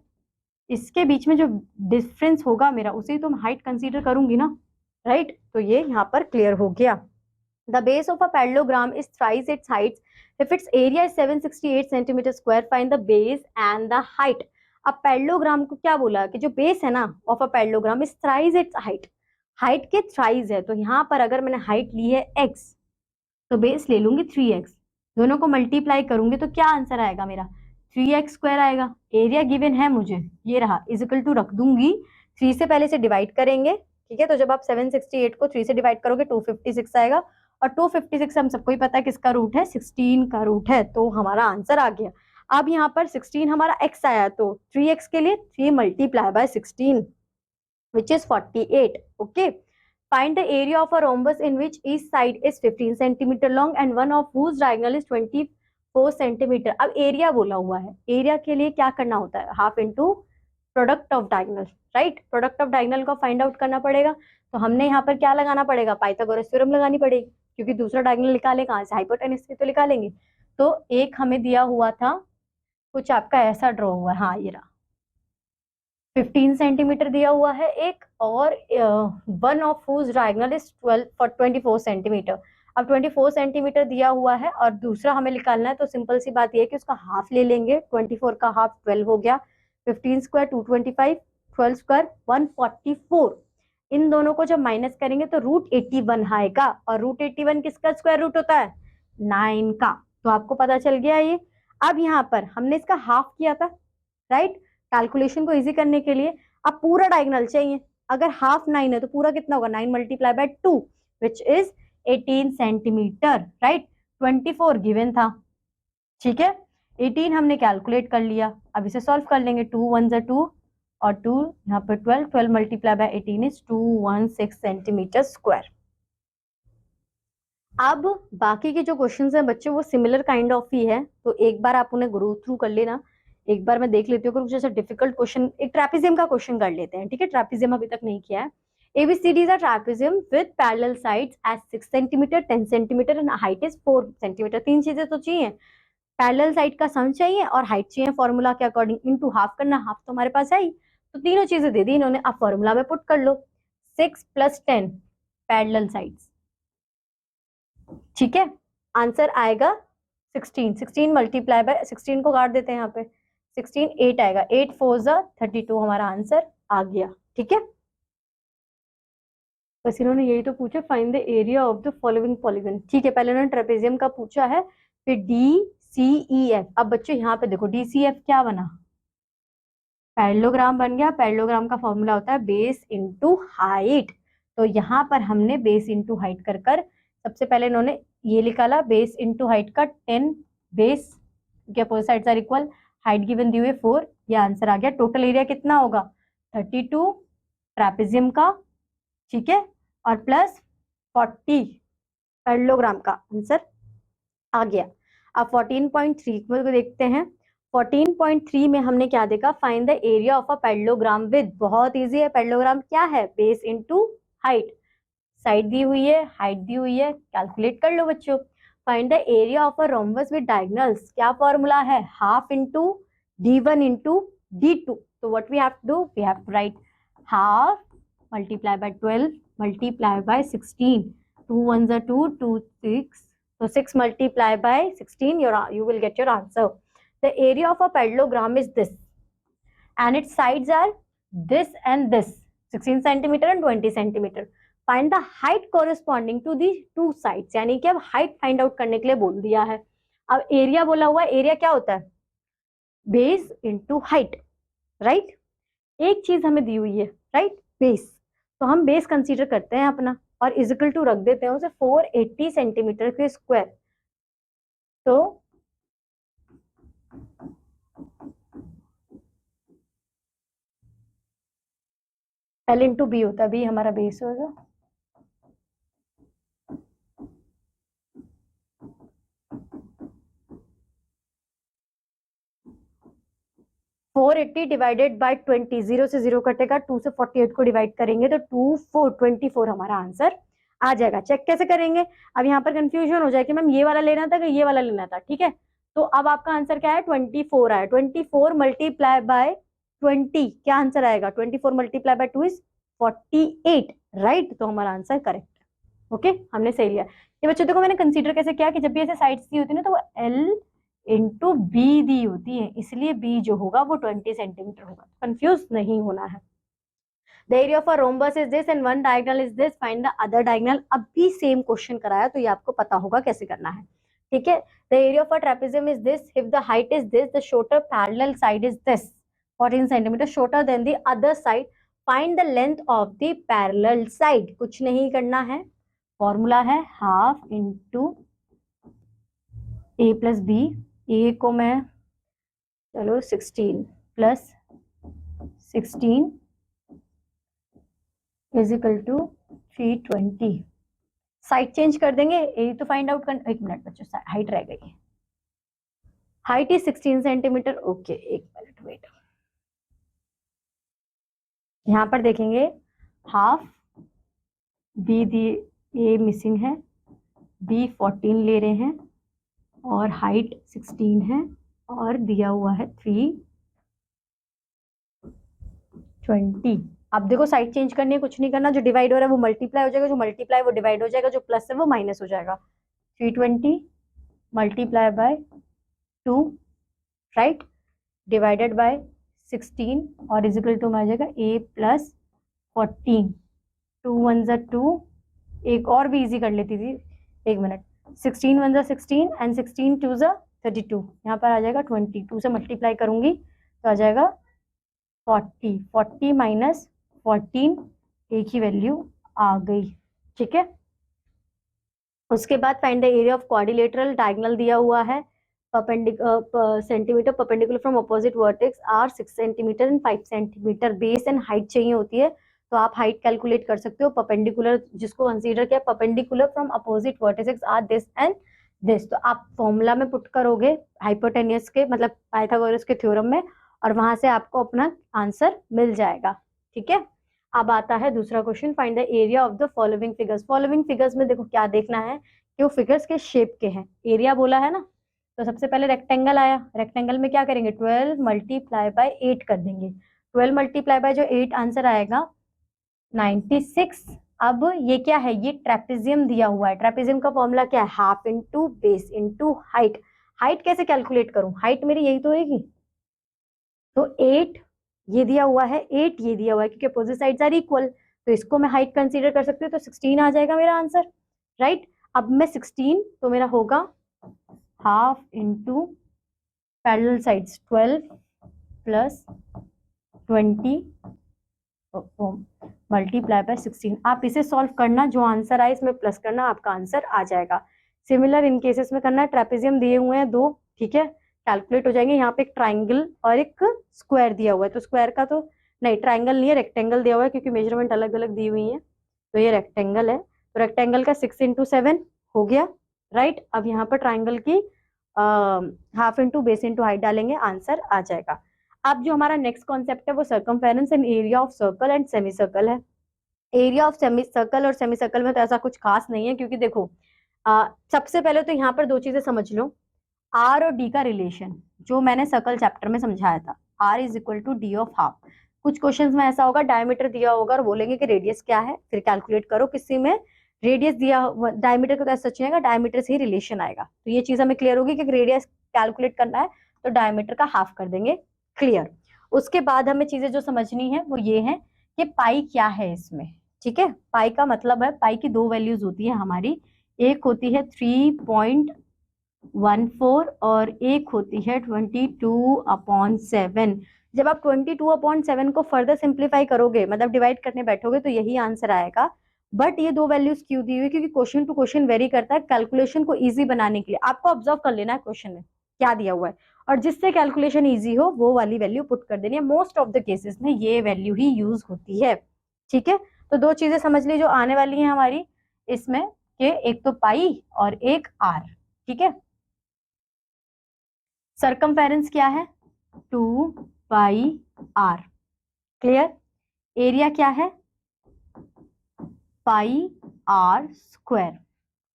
इसके बीच में जो डिफरेंस होगा मेरा, उसे तो मैं हाइट कंसीडर करूंगी ना, राइट। तो ये यहाँ पर क्लियर हो गया। The base of a parallelogram is thrice it's height if it's area is 768 centimetre square, find the base and the height. अब पैरेललोग्राम को क्या बोला कि जो बेस है ना of a parallelogram is thrice it's height, height के thrice है। तो यहाँ पर अगर मैंने हाइट ली है x, तो बेस ले लूंगी 3x, दोनों को मल्टीप्लाई करूंगी तो क्या आंसर आएगा मेरा? 3x स्क्वायर आएगा। एरिया गिवन है मुझे, ये रहा, इजिकल टू रख दूंगी, 3 से पहले से डिवाइड करेंगे, ठीक है। तो जब आप 768 को 3 से डिवाइड करोगे 256 आएगा, और 256 हम सबको ही पता है किसका रूट है? 16 का रूट है। तो हमारा आंसर आ गया। अब यहाँ पर 16 हमारा x आया, तो 3x के लिए 3 multiply by 16 which is 48. Okay, find the area of a rhombus in which each side is 15 centimeter long and one of whose diagonal is 24 centimeter. अब एरिया बोला हुआ है, एरिया के लिए क्या करना होता है? Half into product of diagonal, right. Product of diagonal को फाइंड आउट करना पड़ेगा, तो हमने यहाँ पर क्या लगाना पड़ेगा? पाइथागोरस थ्योरम लगानी पड़ेगी, क्योंकि दूसरा डायगोनल निकाले कहाँ से? हाइपोटेनस से तो निकालेंगे। तो एक हमें दिया हुआ था कुछ आपका ऐसा ड्रॉ हुआ है, हाँ ये रहा, 15 सेंटीमीटर दिया हुआ है एक, और one of whose diagonal is 24 centimetre. अब 24 सेंटीमीटर दिया हुआ है और दूसरा हमें निकालना है, तो सिंपल सी बात ये है कि उसका हाफ ले लेंगे। 24 का हाफ 12 हो गया, 15 स्क्वायर 225, 12 स्क्वायर 144। इन दोनों को जब माइनस करेंगे तो रूट 81 आएगा, और रूट 81 किसका स्क्वायर रूट होता है? 9 का। तो आपको पता चल गया ये। अब यहाँ पर हमने इसका हाफ किया था, राइट, कैलकुलेशन को इजी करने के लिए। अब पूरा डायगोनल चाहिए, अगर हाफ 9 है तो पूरा कितना होगा? 9 multiply by 2 which is 18 centimetre, right. 24 given था, ठीक है। 18 हमने कैलकुलेट कर लिया, अब इसे सॉल्व कर लेंगे। 2 1 ज़ा 2 और 2 यहाँ पर 12, 12 multiply bye 18 is 216 centimetre square. अब बाकी के जो क्वेश्चंस हैं बच्चों वो सिमिलर काइंड ऑफ ही है, तो एक बार आप उन्हें गो थ्रू कर लेना। एक बार मैं देख लेती हूँ कुछ ऐसा डिफिकल्ट क्वेश्चन, एक ट्रेपेजियम का क्वेश्चन कर लेते हैं, ठीक है। ट्रेपेजियम अभी तक नहीं किया है। ABCD is a trapezium with parallel sides as 6 centimeter, 10 centimeter and height is 4 centimeter. तीन चीजें तो चाहिए, पैरेलल साइड का सम चाहिए और हाइट चाहिए फॉर्मूला के अकॉर्डिंग, इनटू हाफ करना, हाफ तो हमारे पास है ही, तो तीनों चीजें दे दी इन्होंने। अब फॉर्मूला में पुट कर लो, 6 + 10 पैरेलल साइड्स, ठीक है। आंसर आएगा 16, 16 मल्टीप्लाई बाय 16 को काट देते हैं यहाँ पे, 16 8 आएगा, 8 4 ज़ा 32 हमारा आंसर आ गया, ठीक है। बस इन्होंने यही तो पूछा, find the area of the following polygon, ठीक है। पहले उन्होंने ट्रेपेजियम का पूछा है, फिर DCEF। अब बच्चों यहाँ पे देखो DCF क्या बना? पैरेललोग्राम बन गया। पैरेललोग्राम का फॉर्मूला होता है बेस इंटू हाइट, तो यहाँ पर हमने बेस इंटू हाइट कर कर सबसे पहले इन्होंने ये निकाला, बेस इंटू हाइट का 10 बेस के opposite sides are equal, height given दी हुई 4, ये आंसर आ गया। टोटल एरिया कितना होगा? 32 ट्रेपेजियम का, ठीक है, और प्लस 40 पैरेललोग्राम का, आंसर आ गया। अब 14.3 को देखते हैं। 14.3 में हमने क्या देखा? Find the area of a parallelogram with, बहुत इजी है। पैरेललोग्राम क्या है? बेस इंटू हाइट, साइड दी हुई है, हाइट दी हुई है, कैलकुलेट कर लो बच्चों। Find the area of a rhombus with diagonals, क्या फॉर्मूला है? Half into D1 into D2। तो what we have to do? We have to write half multiply by 12 multiply by 16, 2 1 ज़ा 2, 2 6, so 6 multiply by 16, you will get your answer. The area of a parallelogram is this and its sides are this and this, 16 centimeter and 20 centimeter. Find the height corresponding to the two sides, यानी कि अब height find out करने के लिए बोल दिया है। अब एरिया बोला हुआ है, एरिया क्या होता है? Base into height, right. एक चीज हमें दी हुई है, राइट, बेस, तो हम बेस कंसीडर करते हैं अपना और इजिकल टू रख देते हैं उसे 480 सेंटीमीटर के स्क्वायर। तो L इंटू बी होता है, बी हमारा बेस होगा। फोर 80 डिवाइडेड बाय 20, 0 से 0 कटेगा, 2 से 48 को डिवाइड करेंगे तो 24 हमारा आंसर आ जाएगा। चेक कैसे करेंगे? अब यहाँ पर कंफ्यूजन हो जाए कि मैम ये वाला लेना था कि ये वाला लेना था, ठीक है। तो अब आपका आंसर क्या है, 24 आया। 24 मल्टीप्लाई बाय 20 क्या आंसर आएगा, 24 मल्टीप्लाई बाय 2 इज 48, राइट। तो हमारा आंसर करेक्ट है। ओके, हमने सही लिया। ये बच्चों देखो मैंने कंसीडर कैसे किया कि जब भी ऐसे साइड्स दी होती है ना तो वो L इंटू बी दी होती है, इसलिए बी जो होगा वो 20 सेंटीमीटर होगा। कंफ्यूज नहीं होना है। The area of a rhombus is this and one diagonal is this, find the other diagonal. अब भी सेम क्वेश्चन कराया तो ये आपको पता होगा कैसे करना है, ठीक है। The area of a trapezium is this, if the height is this, the shorter parallel side is this, 14 centimetre shorter than the other side, find the length of the parallel side. कुछ नहीं करना है, formula है half into A plus B. A को मैं चलो 16 plus 16 is equal to 320। Side change कर देंगे, ए तो फाइंड आउट कर, एक मिनट बच्चों हाइट रह गई, हाइट इज 16 सेंटीमीटर। ओके एक मिनट वेट, यहाँ पर देखेंगे half be the, A missing है, बी 14 ले रहे हैं और हाइट 16 है और दिया हुआ है 320। अब देखो साइड चेंज करनी है, कुछ नहीं करना, जो डिवाइड हो रहा है वो मल्टीप्लाई हो जाएगा, जो मल्टीप्लाई वो डिवाइड हो जाएगा, जो प्लस है वो माइनस हो जाएगा। 320 multiply by 2, right, divided by 16 और इजिकल टू में आ जाएगा a प्लस 14। 2 1 जा 2, एक और भी इजी कर लेती थी, एक मिनट, 16 1 जा 16 एंड 16 2 जा 32, यहाँ पर आ जाएगा 22 से मल्टीप्लाई करूंगी तो आ जाएगा 40, 40 माइनस 14, एक ही वैल्यू आ गई, ठीक है। उसके बाद find the area of quadrilateral, diagonal दिया हुआ है, centimetre perpendicular from opposite vertex are 6 centimetre and 5 centimetre, base and height चाहिए होती है तो आप हाइट कैलकुलेट कर सकते हो। परपेंडिकुलर जिसको कंसीडर किया, perpendicular from opposite vertex are this and this, तो आप फॉर्मूला में पुट करोगे हाइपोटेनियस के, मतलब पाइथागोरस के थ्योरम में, और वहां से आपको अपना आंसर मिल जाएगा, ठीक है। अब आता है दूसरा question, find the area of the following figures. Following figures में देखो क्या देखना है कि वो फिगर्स के शेप के हैं, एरिया बोला है ना, तो सबसे पहले रेक्टेंगल आया, रेक्टेंगल में क्या करेंगे, 12 मल्टीप्लाई बाय 8 कर देंगे, 12 मल्टीप्लाई बाय जो 8 आंसर आएगा 96। अब ये क्या है, ये ट्रेपेजियम दिया हुआ है, ट्रेपेजियम का फॉर्मूला क्या है, half into base into height. Height कैसे कैलकुलेट करूं, हाइट मेरी यही तो होगी, तो 8 ये दिया हुआ है, 8 ये दिया हुआ है, क्योंकि अपोजिट साइड्स आर इक्वल, तो इसको मैं हाइट कंसीडर कर सकती हूँ, तो 16 आ जाएगा मेरा आंसर, राइट। अब मैं 16 तो मेरा होगा half into parallel sides 12 plus 20 multiply by 16। आप इसे सॉल्व करना, जो आंसर आए इसमें प्लस करना, आपका आंसर आ जाएगा। सिमिलर इन केसेस में करना है, ट्रेपेजियम दिए हुए हैं 2, ठीक है, कैलकुलेट हो जाएंगे। यहाँ पे एक ट्राइंगल और एक स्क्वायर दिया हुआ है, तो स्क्वायर का तो नहीं, ट्राइंगल नहीं है, रेक्टेंगल दिया हुआ है, क्योंकि मेजरमेंट अलग अलग दी हुई है, तो ये रेक्टेंगल है, तो रेक्टेंगल का 6 इंटू 7 हो गया, राइट। अब यहाँ पर ट्राइंगल की half into base into height डालेंगे, आंसर आ जाएगा। अब जो हमारा नेक्स्ट कॉन्सेप्ट है वो circumference and area of circle and semi circle है। एरिया ऑफ सेमी सर्कल और सेमी सर्कल में तो ऐसा कुछ खास नहीं है, क्योंकि देखो सबसे पहले तो यहाँ पर दो चीजें समझ लो, आर और डी का रिलेशन जो मैंने सर्कल चैप्टर में समझाया था, R is equal to D of half. कुछ क्वेश्चंस में ऐसा होगा डायमीटर दिया होगा और बोलेंगे कि रेडियस क्या है, फिर कैलकुलेट करो, किसी में रेडियस दिया, डायमीटर का तो ऐसा सच नहीं आएगा, डायमीटर से ही रिलेशन आएगा, तो ये चीज हमें क्लियर होगी कि रेडियस कैलकुलेट करना है तो डायमीटर का हाफ कर देंगे, क्लियर। उसके बाद हमें चीजें जो समझनी है वो ये है कि पाई क्या है इसमें, ठीक है। पाई का मतलब है, पाई की दो वैल्यूज होती है हमारी, एक होती है 3.14 और एक होती है 22/7। जब आप 22/7 को फर्दर सिंप्लीफाई करोगे, मतलब डिवाइड करने बैठोगे, तो यही आंसर आएगा। बट ये 2 वैल्यूज क्यों दी हुई, क्योंकि क्वेश्चन टू क्वेश्चन वेरी करता है। कैलकुलेशन को इजी बनाने के लिए आपको ऑब्जर्व कर लेना है क्वेश्चन में क्या दिया हुआ है, और जिससे कैलकुलेशन इजी हो वो वाली वैल्यू पुट कर देनी है। मोस्ट ऑफ द केसेस में ये वैल्यू ही यूज होती है। ठीक है, तो 2 चीजें समझ ली जो आने वाली है हमारी इसमें, कि एक तो पाई और एक आर। ठीक है, सरकमफेरेंस क्या है, 2πr। क्लियर, एरिया क्या है, πr²।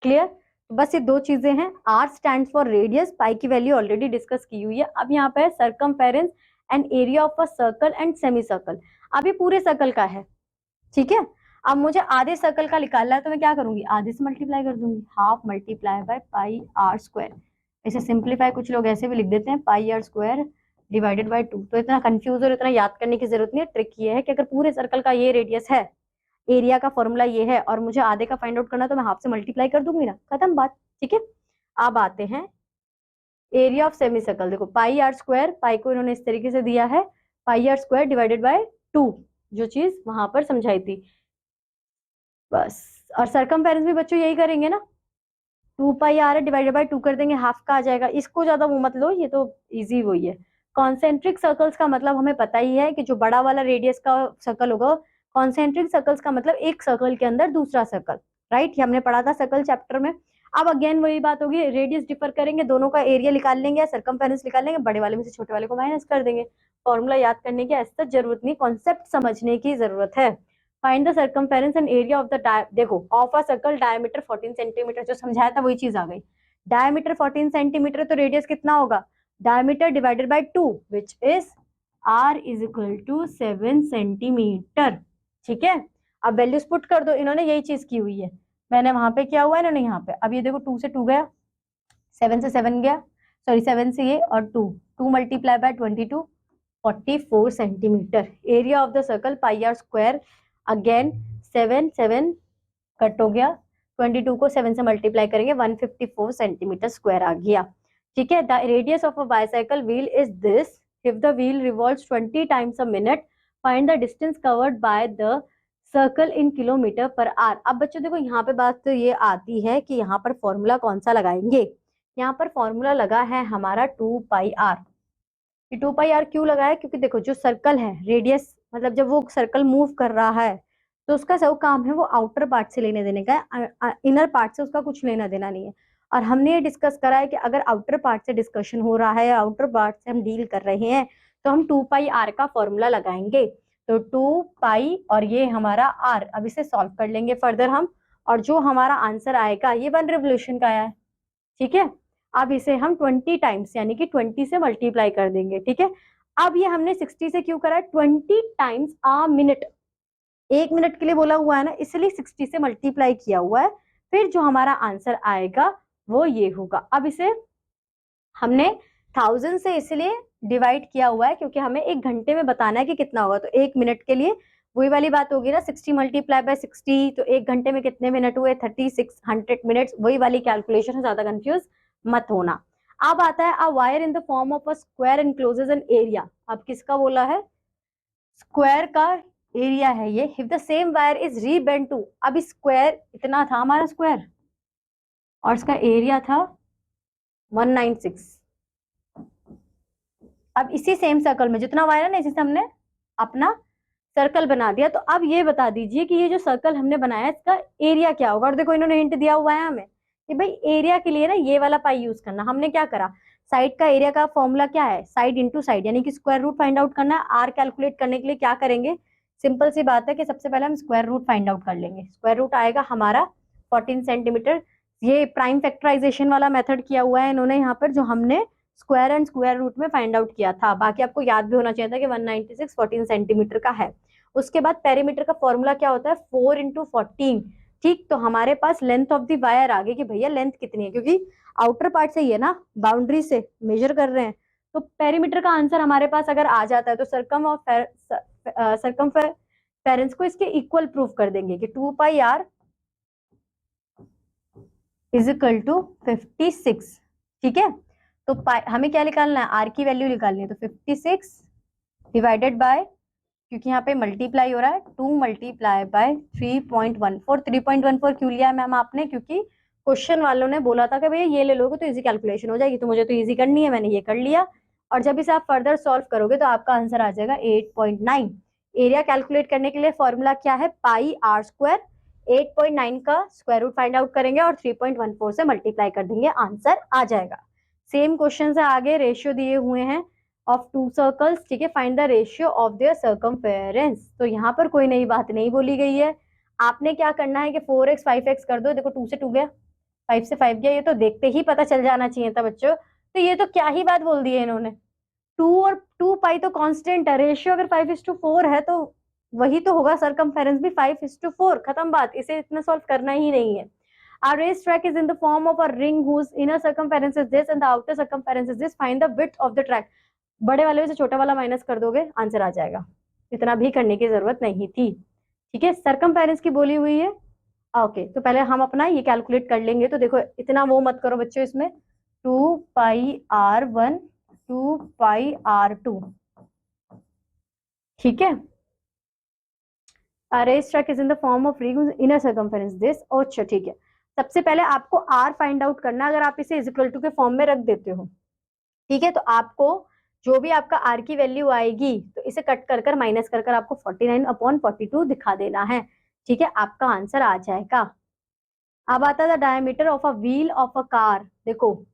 क्लियर, बस ये 2 चीजें हैं। r स्टैंड फॉर रेडियस, पाई की वैल्यू ऑलरेडी डिस्कस की हुई है। अब यहाँ पे circumference and area of a circle and semi circle. अब ये पूरे सर्कल का है। ठीक है, अब मुझे आधे सर्कल का निकालना है, तो मैं क्या करूंगी, आधे से मल्टीप्लाई कर दूंगी, हाफ मल्टीप्लाई बाय πr²। इसे सिंप्लीफाई कुछ लोग ऐसे भी लिख देते हैं, πr² डिवाइडेड बाय 2। तो इतना कंफ्यूज और इतना याद करने की जरूरत नहीं है। ट्रिक ये है कि अगर पूरे सर्कल का ये रेडियस है, एरिया का फॉर्मूला ये है, और मुझे आधे का फाइंड आउट करना, तो मैं हाफ से मल्टीप्लाई कर दूंगी ना, खत्म बात। ठीक है, अब आते हैं एरिया ऑफ सेमी सर्कल। देखो πr², पाई को इन्होंने इस तरीके से दिया है, πr² डिवाइडेड बाय 2, जो चीज वहां पर समझाई थी बस। और सरकमफेरेंस भी बच्चों यही करेंगे ना, 2πr डिवाइडेड बाय 2 कर देंगे, हाफ का आ जाएगा। इसको ज्यादा वो मत लो, ये तो इजी वही है। कॉन्सेंट्रिक सर्कल्स का मतलब हमें पता ही है कि जो बड़ा वाला रेडियस का सर्कल होगा, कॉन्सेंट्रिक सर्कल्स का मतलब एक सर्कल के अंदर दूसरा सर्कल, राइट। ये हमने पढ़ा था सर्कल चैप्टर में। अब अगेन वही बात होगी, रेडियस डिफर करेंगे, दोनों का एरिया निकाल लेंगे या सरकमफेरेंस निकाल लेंगे, बड़े वाले में से छोटे वाले को माइनस कर देंगे। फॉर्मूला याद करने की ऐसा जरूरत नहीं, कॉन्सेप्ट समझने की जरूरत है। Find the circumference and area of the देखो of a circle diameter 14 centimetre, जो समझाया था वही चीज आ गई। डायमीटर 14 सेंटीमीटर, तो रेडियस कितना होगा, diameter divided by 2, which is r is equal to 7 centimetre. ठीक है, अब वैल्यूज पुट कर दो। इन्होंने यही चीज की हुई है, मैंने वहां पे किया हुआ है, इन्होंने यहाँ पे। अब ये देखो 2 से 2 गया, 7 से 7 गया, सॉरी 7 से ये, और 2 multiply bye 22, 44 centimetre. Area of the circle πr², again 7 cut हो गया, 22 को 7 से मल्टीप्लाई करेंगे, 154 सेंटीमीटर स्क्वायर आ गया। ठीक है, the radius of a bicycle wheel is this if the wheel revolves 20 times a minute, find the distance covered by the circle in kilometre per hour. अब बच्चों देखो यहाँ पे बात तो ये आती है कि यहाँ पर फॉर्मूला कौन सा लगाएंगे। यहाँ पर फॉर्मूला लगा है हमारा 2πr। 2πr क्यों लगा है, क्योंकि देखो जो सर्कल है, रेडियस मतलब जब वो सर्कल मूव कर रहा है, तो उसका सब काम है वो आउटर पार्ट से लेने देने का है, इनर पार्ट से उसका कुछ लेना देना नहीं है। और हमने ये डिस्कस करा है कि अगर आउटर पार्ट से डिस्कशन हो रहा है, आउटर पार्ट से हम डील कर रहे हैं, तो हम 2πr का फॉर्मूला लगाएंगे। तो 2π और ये हमारा r, अब इसे सॉल्व कर लेंगे फर्दर हम, और जो हमारा आंसर आएगा ये 1 रिवोल्यूशन का आया है। ठीक है, अब इसे हम 20 टाइम्स यानी कि 20 से मल्टीप्लाई कर देंगे। ठीक है, अब ये हमने 60 से क्यों करा है, 20 टाइम्स अ मिनट, 1 मिनट के लिए बोला हुआ है ना, इसलिए 60 से मल्टीप्लाई किया हुआ है। फिर जो हमारा आंसर आएगा वो ये होगा। अब इसे हमने 1000 से इसलिए डिवाइड किया हुआ है क्योंकि हमें 1 घंटे में बताना है कि कितना होगा। तो 1 मिनट के लिए वही वाली बात होगी ना, 60 मल्टीप्लाई बाय 60, तो 1 घंटे में कितने मिनट हुए, 3600 मिनट्स। वही वाली कैलकुलेशन है, ज्यादा कंफ्यूज मत होना। अब आता है a wire in the form of a square encloses an area. अब किसका बोला है, स्क्वायर का एरिया है ये। If the same wire is rebent to, अब स्क्वायर इतना था हमारा स्क्वायर, और इसका एरिया था 196। अब इसी सेम सर्कल में जितना वायर है ना, इसी से हमने अपना सर्कल बना दिया। तो अब ये बता दीजिए कि ये जो सर्कल हमने बनाया इसका एरिया क्या होगा। और देखो इन्होंने हिंट दिया हुआ है हमें कि भाई एरिया के लिए ना ये वाला पाई यूज करना। हमने क्या करा, साइड का एरिया का फॉर्मूला क्या है, साइड इंटू साइड, यानी कि स्क्वायर रूट फाइंड आउट करना है। आर कैलकुलेट करने के लिए क्या करेंगे, सिंपल सी बात है कि सबसे पहले हम स्क्वायर रूट फाइंड आउट कर लेंगे। स्क्वायर रूट आएगा हमारा 14 सेंटीमीटर। ये प्राइम फैक्टराइजेशन वाला मेथड किया हुआ है इन्होंने यहाँ पर, जो हमने स्क्वायर एंड स्क्वायर रूट में फाइंड आउट किया था। बाकी आपको याद भी होना चाहिए था कि 196 14 सेंटीमीटर का है। उसके बाद पेरीमीटर का फॉर्मूला क्या होता है, 4 इंटू 14। ठीक, तो हमारे पास लेंथ ऑफ द वायर आ गई कि भैया लेंथ कितनी है, क्योंकि आउटर पार्ट से ही है ना, बाउंड्री से मेजर कर रहे हैं। तो पेरीमीटर का आंसर हमारे पास अगर आ जाता है तो सरकमफेरेंस को इसके इक्वल प्रूफ कर देंगे कि 2πr इज इक्वल टू 56। ठीक है, तो हमें क्या निकालना है, आर की वैल्यू निकालनी है। तो 56 डिवाइडेड बाय, क्योंकि यहाँ पे मल्टीप्लाई हो रहा है, 2 मल्टीप्लाई बाय 3.14। 3.14 क्यों लिया है मैम आपने? क्योंकि क्वेश्चन वालों ने बोला था कि भैया ये ले लोगे तो इजी कैलकुलेशन हो जाएगी, तो मुझे तो इजी करनी है, मैंने ये कर लिया। और जब इसे आप फर्दर सॉल्व करोगे तो आपका आंसर आ जाएगा 8.9। एरिया कैलकुलेट करने के लिए फॉर्मूला क्या है? पाई आर स्क्वायर। 8.9 का स्क्वायर रूट फाइंड आउट करेंगे और 3.14 से मल्टीप्लाई कर देंगे, आंसर आ जाएगा। सेम क्वेश्चन से आगे रेशियो दिए हुए हैं ऑफ टू सर्कल्स, ठीक है, find the ratio of their circumference. तो यहाँ पर कोई नई बात नहीं बोली गई है। आपने क्या करना है कि 4x 5x कर दो। देखो 2 से 2 गया, 5 से 5 गया, ये तो देखते ही पता चल जाना चाहिए था बच्चों। तो ये तो क्या ही बात बोल दी है इन्होंने। 2 और 2 पाई तो कांस्टेंट है, रेशियो अगर 5:4 है तो वही तो होगा, सरकमफेरेंस भी 5:4, खत्म बात, इसे इतना सॉल्व करना ही नहीं है। Our racetrack is in the form of a ring whose inner circumference is this and the outer circumference is this. Find the width of the track. बड़े वाले से छोटा वाला माइनस कर दोगे, आंसर आ जाएगा। इतना भी करने की जरूरत नहीं थी, ठीक है। सरकमफेरेंस की बोली हुई है, ओके। तो पहले हम अपना ये कैलकुलेट कर लेंगे। तो देखो इतना वो मत करो बच्चों, इसमें 2πr1 2πr2, ठीक है। racetrack is in the form of ring whose inner circumference this। अच्छा ठीक है, सबसे पहले आपको r फाइंड आउट करना। अगर आप इसे इक्वल टू के फॉर्म में रख देते हो, ठीक है, तो आपको जो भी आपका r की वैल्यू आएगी तो इसे कट कर कर माइनस कर कर आपको 49/42 दिखा देना है, ठीक है, आपका आंसर आ जाएगा। अब आता है diameter of a wheel of a car. देखो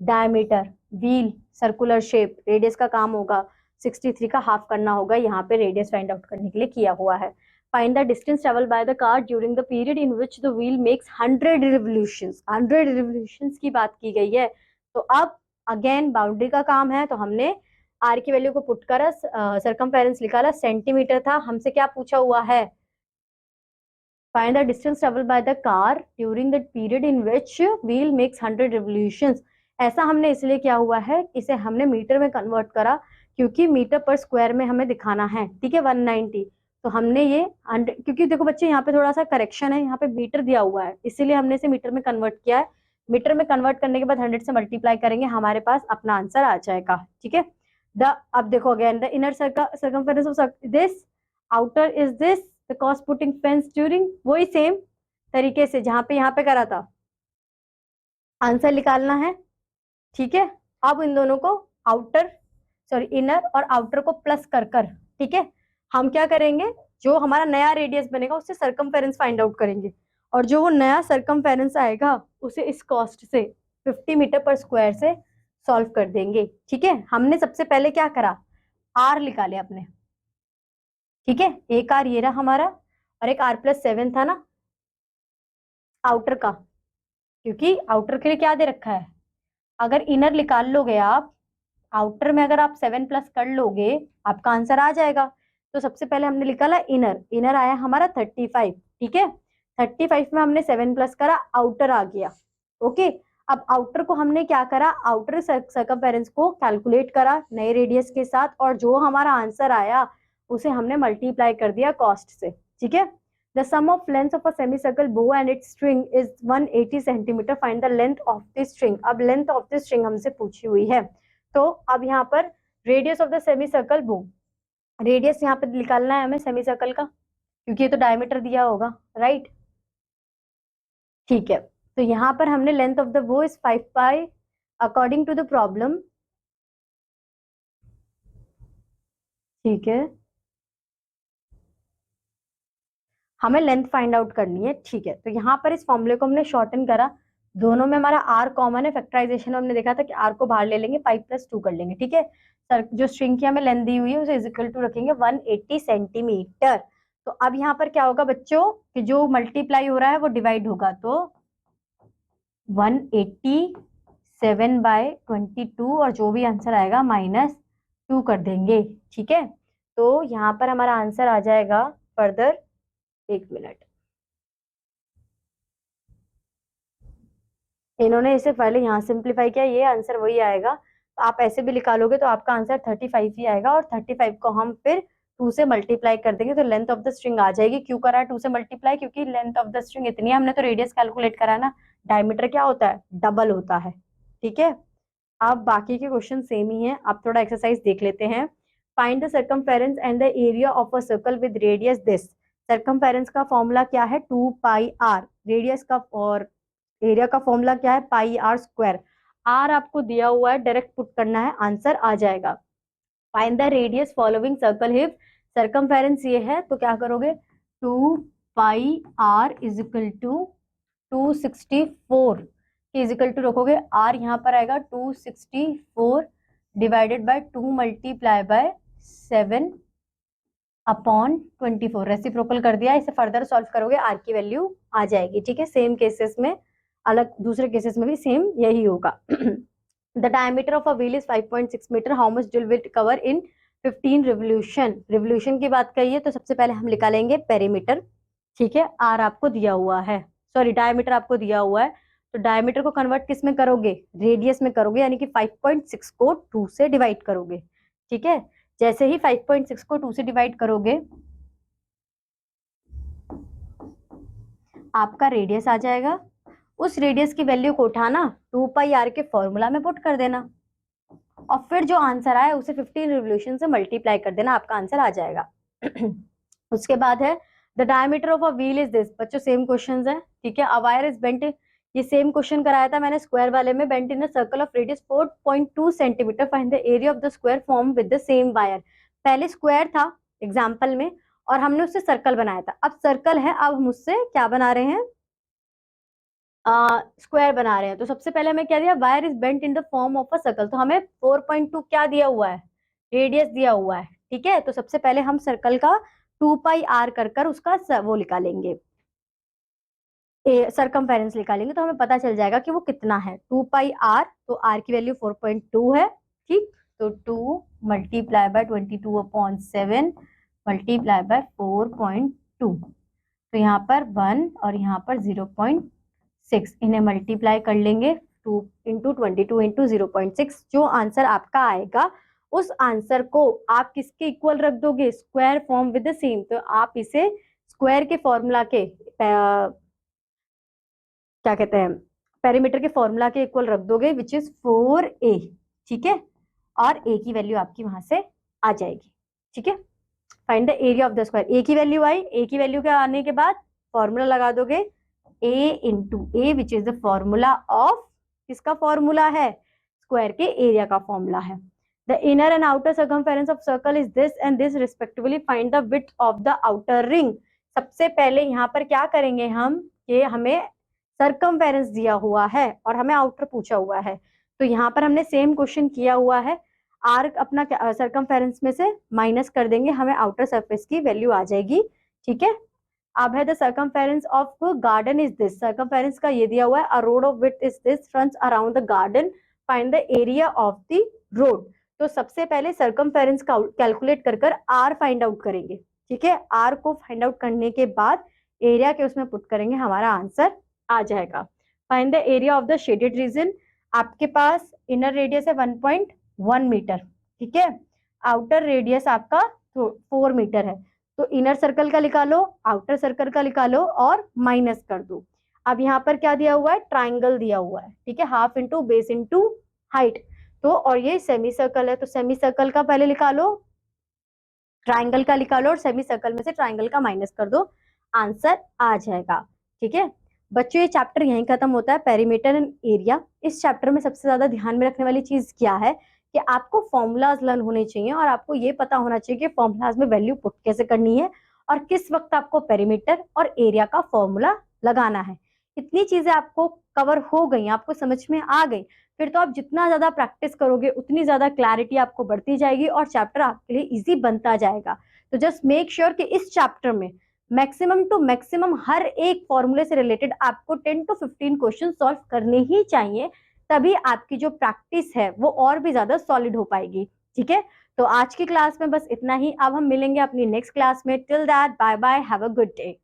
diameter, wheel circular shape, radius का काम होगा 63 का हाफ करना होगा, यहाँ पे रेडियस फाइंड आउट करने के लिए किया हुआ है। Find the distance travel by the car during the period in which the wheel makes 100 revolutions. 100 revolutions की बात की गई है। तो अब अगेन बाउंड्री का काम है, तो हमने आर की वैल्यू को पुट करा, सरकमफेरेंस निकाला, सेंटीमीटर था, हमसे क्या पूछा हुआ है? Find the distance travel by the car during the period in which wheel makes 100 revolutions. ऐसा हमने इसलिए किया हुआ है, इसे हमने मीटर में कन्वर्ट करा क्योंकि मीटर पर स्क्वायर में हमें दिखाना है, ठीक है, 190। तो हमने ये 100, क्योंकि देखो बच्चे यहाँ पे थोड़ा सा करेक्शन है, यहाँ पे मीटर दिया हुआ है इसीलिए हमने इसे मीटर में कन्वर्ट किया है। मीटर में कन्वर्ट करने के बाद 100 से मल्टीप्लाई करेंगे, हमारे पास अपना आंसर आ जाएगा, ठीक है। अब देखो again, the inner circumference of this, outer is this, the cost putting fence during, वही सेम तरीके से जहां पे यहाँ पे करा था, आंसर निकालना है, ठीक है। अब इन दोनों को इनर और आउटर को प्लस कर कर, ठीक है, हम क्या करेंगे, जो हमारा नया रेडियस बनेगा उससे सरकमफेरेंस फाइंड आउट करेंगे, और जो वो नया सरकमफेरेंस आएगा उसे इस कॉस्ट से 50 मीटर पर स्क्वायर से सॉल्व कर देंगे, ठीक है। हमने सबसे पहले क्या करा, आर निकाले अपने, ठीक है, एक आर ये रहा हमारा और एक r+7 था ना आउटर का, क्योंकि आउटर के लिए क्या दे रखा है, अगर इनर निकाल लोगे आप, आउटर में अगर आप 7 प्लस कर लोगे आपका आंसर आ जाएगा। तो सबसे पहले हमने निकाला इनर, इनर आया हमारा 35, ठीक है, 35 में हमने 7 प्लस करा, आउटर आ गया, ओके। अब आउटर को हमने क्या करा, आउटर सर्कमफेरेंस को कैलकुलेट करा नए रेडियस के साथ, और जो हमारा आंसर आया उसे हमने मल्टीप्लाई कर दिया कॉस्ट से, ठीक है। The sum of length of a semicircle bow and its string is 180 centimeter. Find the length of this string. अब length of this string हमसे पूछी हुई है, तो अब यहाँ पर रेडियस ऑफ द सेमीसर्कल बो, रेडियस यहाँ पे निकालना है हमें सेमीसर्कल का, क्योंकि ये तो डायमीटर दिया होगा, राइट, ठीक है। तो यहाँ पर हमने length of the bow is 5 pi according to the problem, ठीक है, हमें लेंथ फाइंड आउट करनी है, ठीक है। तो यहाँ पर इस फॉर्मूले को हमने शॉर्टन करा, दोनों में हमारा आर कॉमन है, फैक्टराइजेशन में हमने देखा था कि आर को बाहर ले लेंगे, 5+2 कर लेंगे, ठीक है। सर जो स्ट्रिंग की हमें लेंथ दी हुई है उसे इज इक्वल टू रखेंगे 180 सेंटीमीटर। तो अब यहाँ पर क्या होगा बच्चों कि जो मल्टीप्लाई हो रहा है वो डिवाइड होगा, तो 187/22 और जो भी आंसर आएगा -2 कर देंगे, ठीक है। तो यहाँ पर हमारा आंसर आ जाएगा फर्दर, एक मिनट, इन्होंने इसे पहले यहाँ सिंप्लीफाई किया, ये आंसर वही आएगा। तो आप ऐसे भी निकालोगे तो आपका आंसर 35 ही आएगा, और 35 को हम फिर 2 से मल्टीप्लाई कर देंगे तो लेंथ ऑफ द स्ट्रिंग आ जाएगी। क्यों करा है 2 से मल्टीप्लाई, क्योंकि लेंथ ऑफ द स्ट्रिंग इतनी है, हमने तो रेडियस कैलकुलेट करा है ना, डायमीटर क्या होता है, डबल होता है, ठीक है। अब बाकी के क्वेश्चन सेम ही है, अब थोड़ा एक्सरसाइज देख लेते हैं। Find the circumference and the area of a circle with radius this. Circumference का फॉर्मूला क्या है 2πr, रेडियस का और एरिया का फॉर्मूला क्या है πr²। r आपको दिया हुआ है, डायरेक्ट पुट करना है, आंसर आ जाएगा। Find the radius following circle if circumference ये है तो क्या करोगे 2πr is equal to 264 is equal to रखोगे r यहाँ पर आएगा 264 divided by 2 multiply by 7/24। Reciprocal कर दिया, इसे फर्दर सॉल्व करोगे r की वैल्यू आ जाएगी। ठीक है, सेम केसेस में, अलग दूसरे केसेस में भी सेम यही होगा। The diameter of a wheel is 5.6 metre, how much will it cover in 15 revolution. Revolution की बात करिए तो सबसे पहले हम निकालेंगे पेरीमीटर। ठीक है, r आपको दिया हुआ है, सॉरी डायमीटर आपको दिया हुआ है, तो डायमीटर को कन्वर्ट किस में करोगे, रेडियस में करोगे, यानी कि 5.6 को 2 से डिवाइड करोगे। ठीक है, जैसे ही 5.6 को 2 से डिवाइड करोगे आपका रेडियस आ जाएगा। उस रेडियस की वैल्यू को उठाना 2πr के फॉर्मूला में पुट कर देना और फिर जो आंसर आए उसे 15 रिवोल्यूशन से मल्टीप्लाई कर देना, आपका आंसर आ जाएगा। उसके बाद है the diameter of a wheel is this. बच्चों सेम क्वेश्चंस है। ठीक है, अ वायर इज बेंट, ये सेम क्वेश्चन कराया था मैंने स्क्वायर वाले में, bent in a circle of radius 4.2 centimetre, find the area of the square form with the same wire. पहले स्क्वायर था एग्जाम्पल में और हमने उससे सर्कल बनाया था, अब सर्कल है, अब हम उससे क्या बना रहे हैं, स्क्वायर बना रहे हैं। तो सबसे पहले हमें क्या दिया, wire is bent in the form of a circle, तो हमें 4.2 क्या दिया हुआ है, रेडियस दिया हुआ है। ठीक है, तो सबसे पहले हम सर्कल का 2πr कर उसका वो निकालेंगे, सर्कमफेरेंस निकालेंगे, तो हमें पता चल जाएगा कि वो कितना है। 2πr, तो r की वैल्यू 4.2 है। ठीक, तो 2 मल्टीप्लाई बाय 22/7 मल्टीप्लाई बाय 4.2, तो यहाँ पर 1 और यहाँ पर 0.6, इन्हें मल्टीप्लाई कर लेंगे 2 इंटू 22 इंटू 0.6। जो आंसर आपका आएगा उस आंसर को आप किसके इक्वल रख दोगे, square form with the same, तो आप इसे स्क्वायर के फॉर्मूला के क्या कहते हैं, पेरीमीटर के फॉर्मूला के इक्वल रख दोगे, विच इज 4a। ठीक है, और a की वैल्यू आपकी वहां से आ जाएगी। ठीक है, find the area of the square, a की वैल्यू आई, a की वैल्यू के आने के बाद फॉर्मूला लगा दोगे a into A, which is the formula of, किसका फॉर्मूला है, स्क्वायर के एरिया का फॉर्मूला है। The inner and outer circumference of circle is this and this respectively, find the width of the outer ring. सबसे पहले यहाँ पर क्या करेंगे हम, कि हमें सर्कमफेरेंस दिया हुआ है और हमें आउटर पूछा हुआ है, तो यहाँ पर हमने सेम क्वेश्चन किया हुआ है, आर्क अपना सर्कमफेरेंस में से माइनस कर देंगे, हमें आउटर सरफेस की वैल्यू आ जाएगी। ठीक है, अब है the circumference of garden is this, circumference का ये दिया हुआ है, a road of width is this runs around the garden, find the area of the road. तो सबसे पहले सर्कमफेरेंस का कैलकुलेट कर आर फाइंड आउट करेंगे। ठीक है, आर को फाइंड आउट करने के बाद एरिया के उसमें पुट करेंगे, हमारा आंसर आ जाएगा। Find the area of the shaded reason, आपके पास इनर रेडियस है 1.1 मीटर। ठीक है, आउटर रेडियस आपका 4 मीटर है, तो इनर सर्कल का निकालो, आउटर सर्कल का निकालो और माइनस कर दो। अब यहाँ पर क्या दिया हुआ है, ट्राइंगल दिया हुआ है। ठीक है, half into base into height, तो और ये सेमी सर्कल है, तो सेमी सर्कल का पहले निकालो, ट्राइंगल का निकालो और सेमी सर्कल में से ट्राइंगल का माइनस कर दो, आंसर आ जाएगा। ठीक है बच्चों, ये चैप्टर यहीं खत्म होता है, पेरीमीटर एंड एरिया। इस चैप्टर में सबसे ज्यादा ध्यान में रखने वाली चीज क्या है कि आपको फॉर्मूलाज लर्न होने चाहिए और आपको ये पता होना चाहिए कि फॉर्मूलाज में वैल्यू पुट कैसे करनी है और किस वक्त आपको पेरीमीटर और एरिया का फॉर्मूला लगाना है। इतनी चीजें आपको कवर हो गई, आपको समझ में आ गई, फिर तो आप जितना ज्यादा प्रैक्टिस करोगे उतनी ज्यादा क्लैरिटी आपको बढ़ती जाएगी और चैप्टर आपके लिए इजी बनता जाएगा। तो जस्ट मेक श्योर कि इस चैप्टर में मैक्सिमम टू मैक्सिमम हर एक फॉर्मूले से रिलेटेड आपको 10 to 15 क्वेश्चन सॉल्व करने ही चाहिए, तभी आपकी जो प्रैक्टिस है वो और भी ज्यादा सॉलिड हो पाएगी। ठीक है, तो आज की क्लास में बस इतना ही, अब हम मिलेंगे अपनी नेक्स्ट क्लास में। Till that bye bye, have a good day.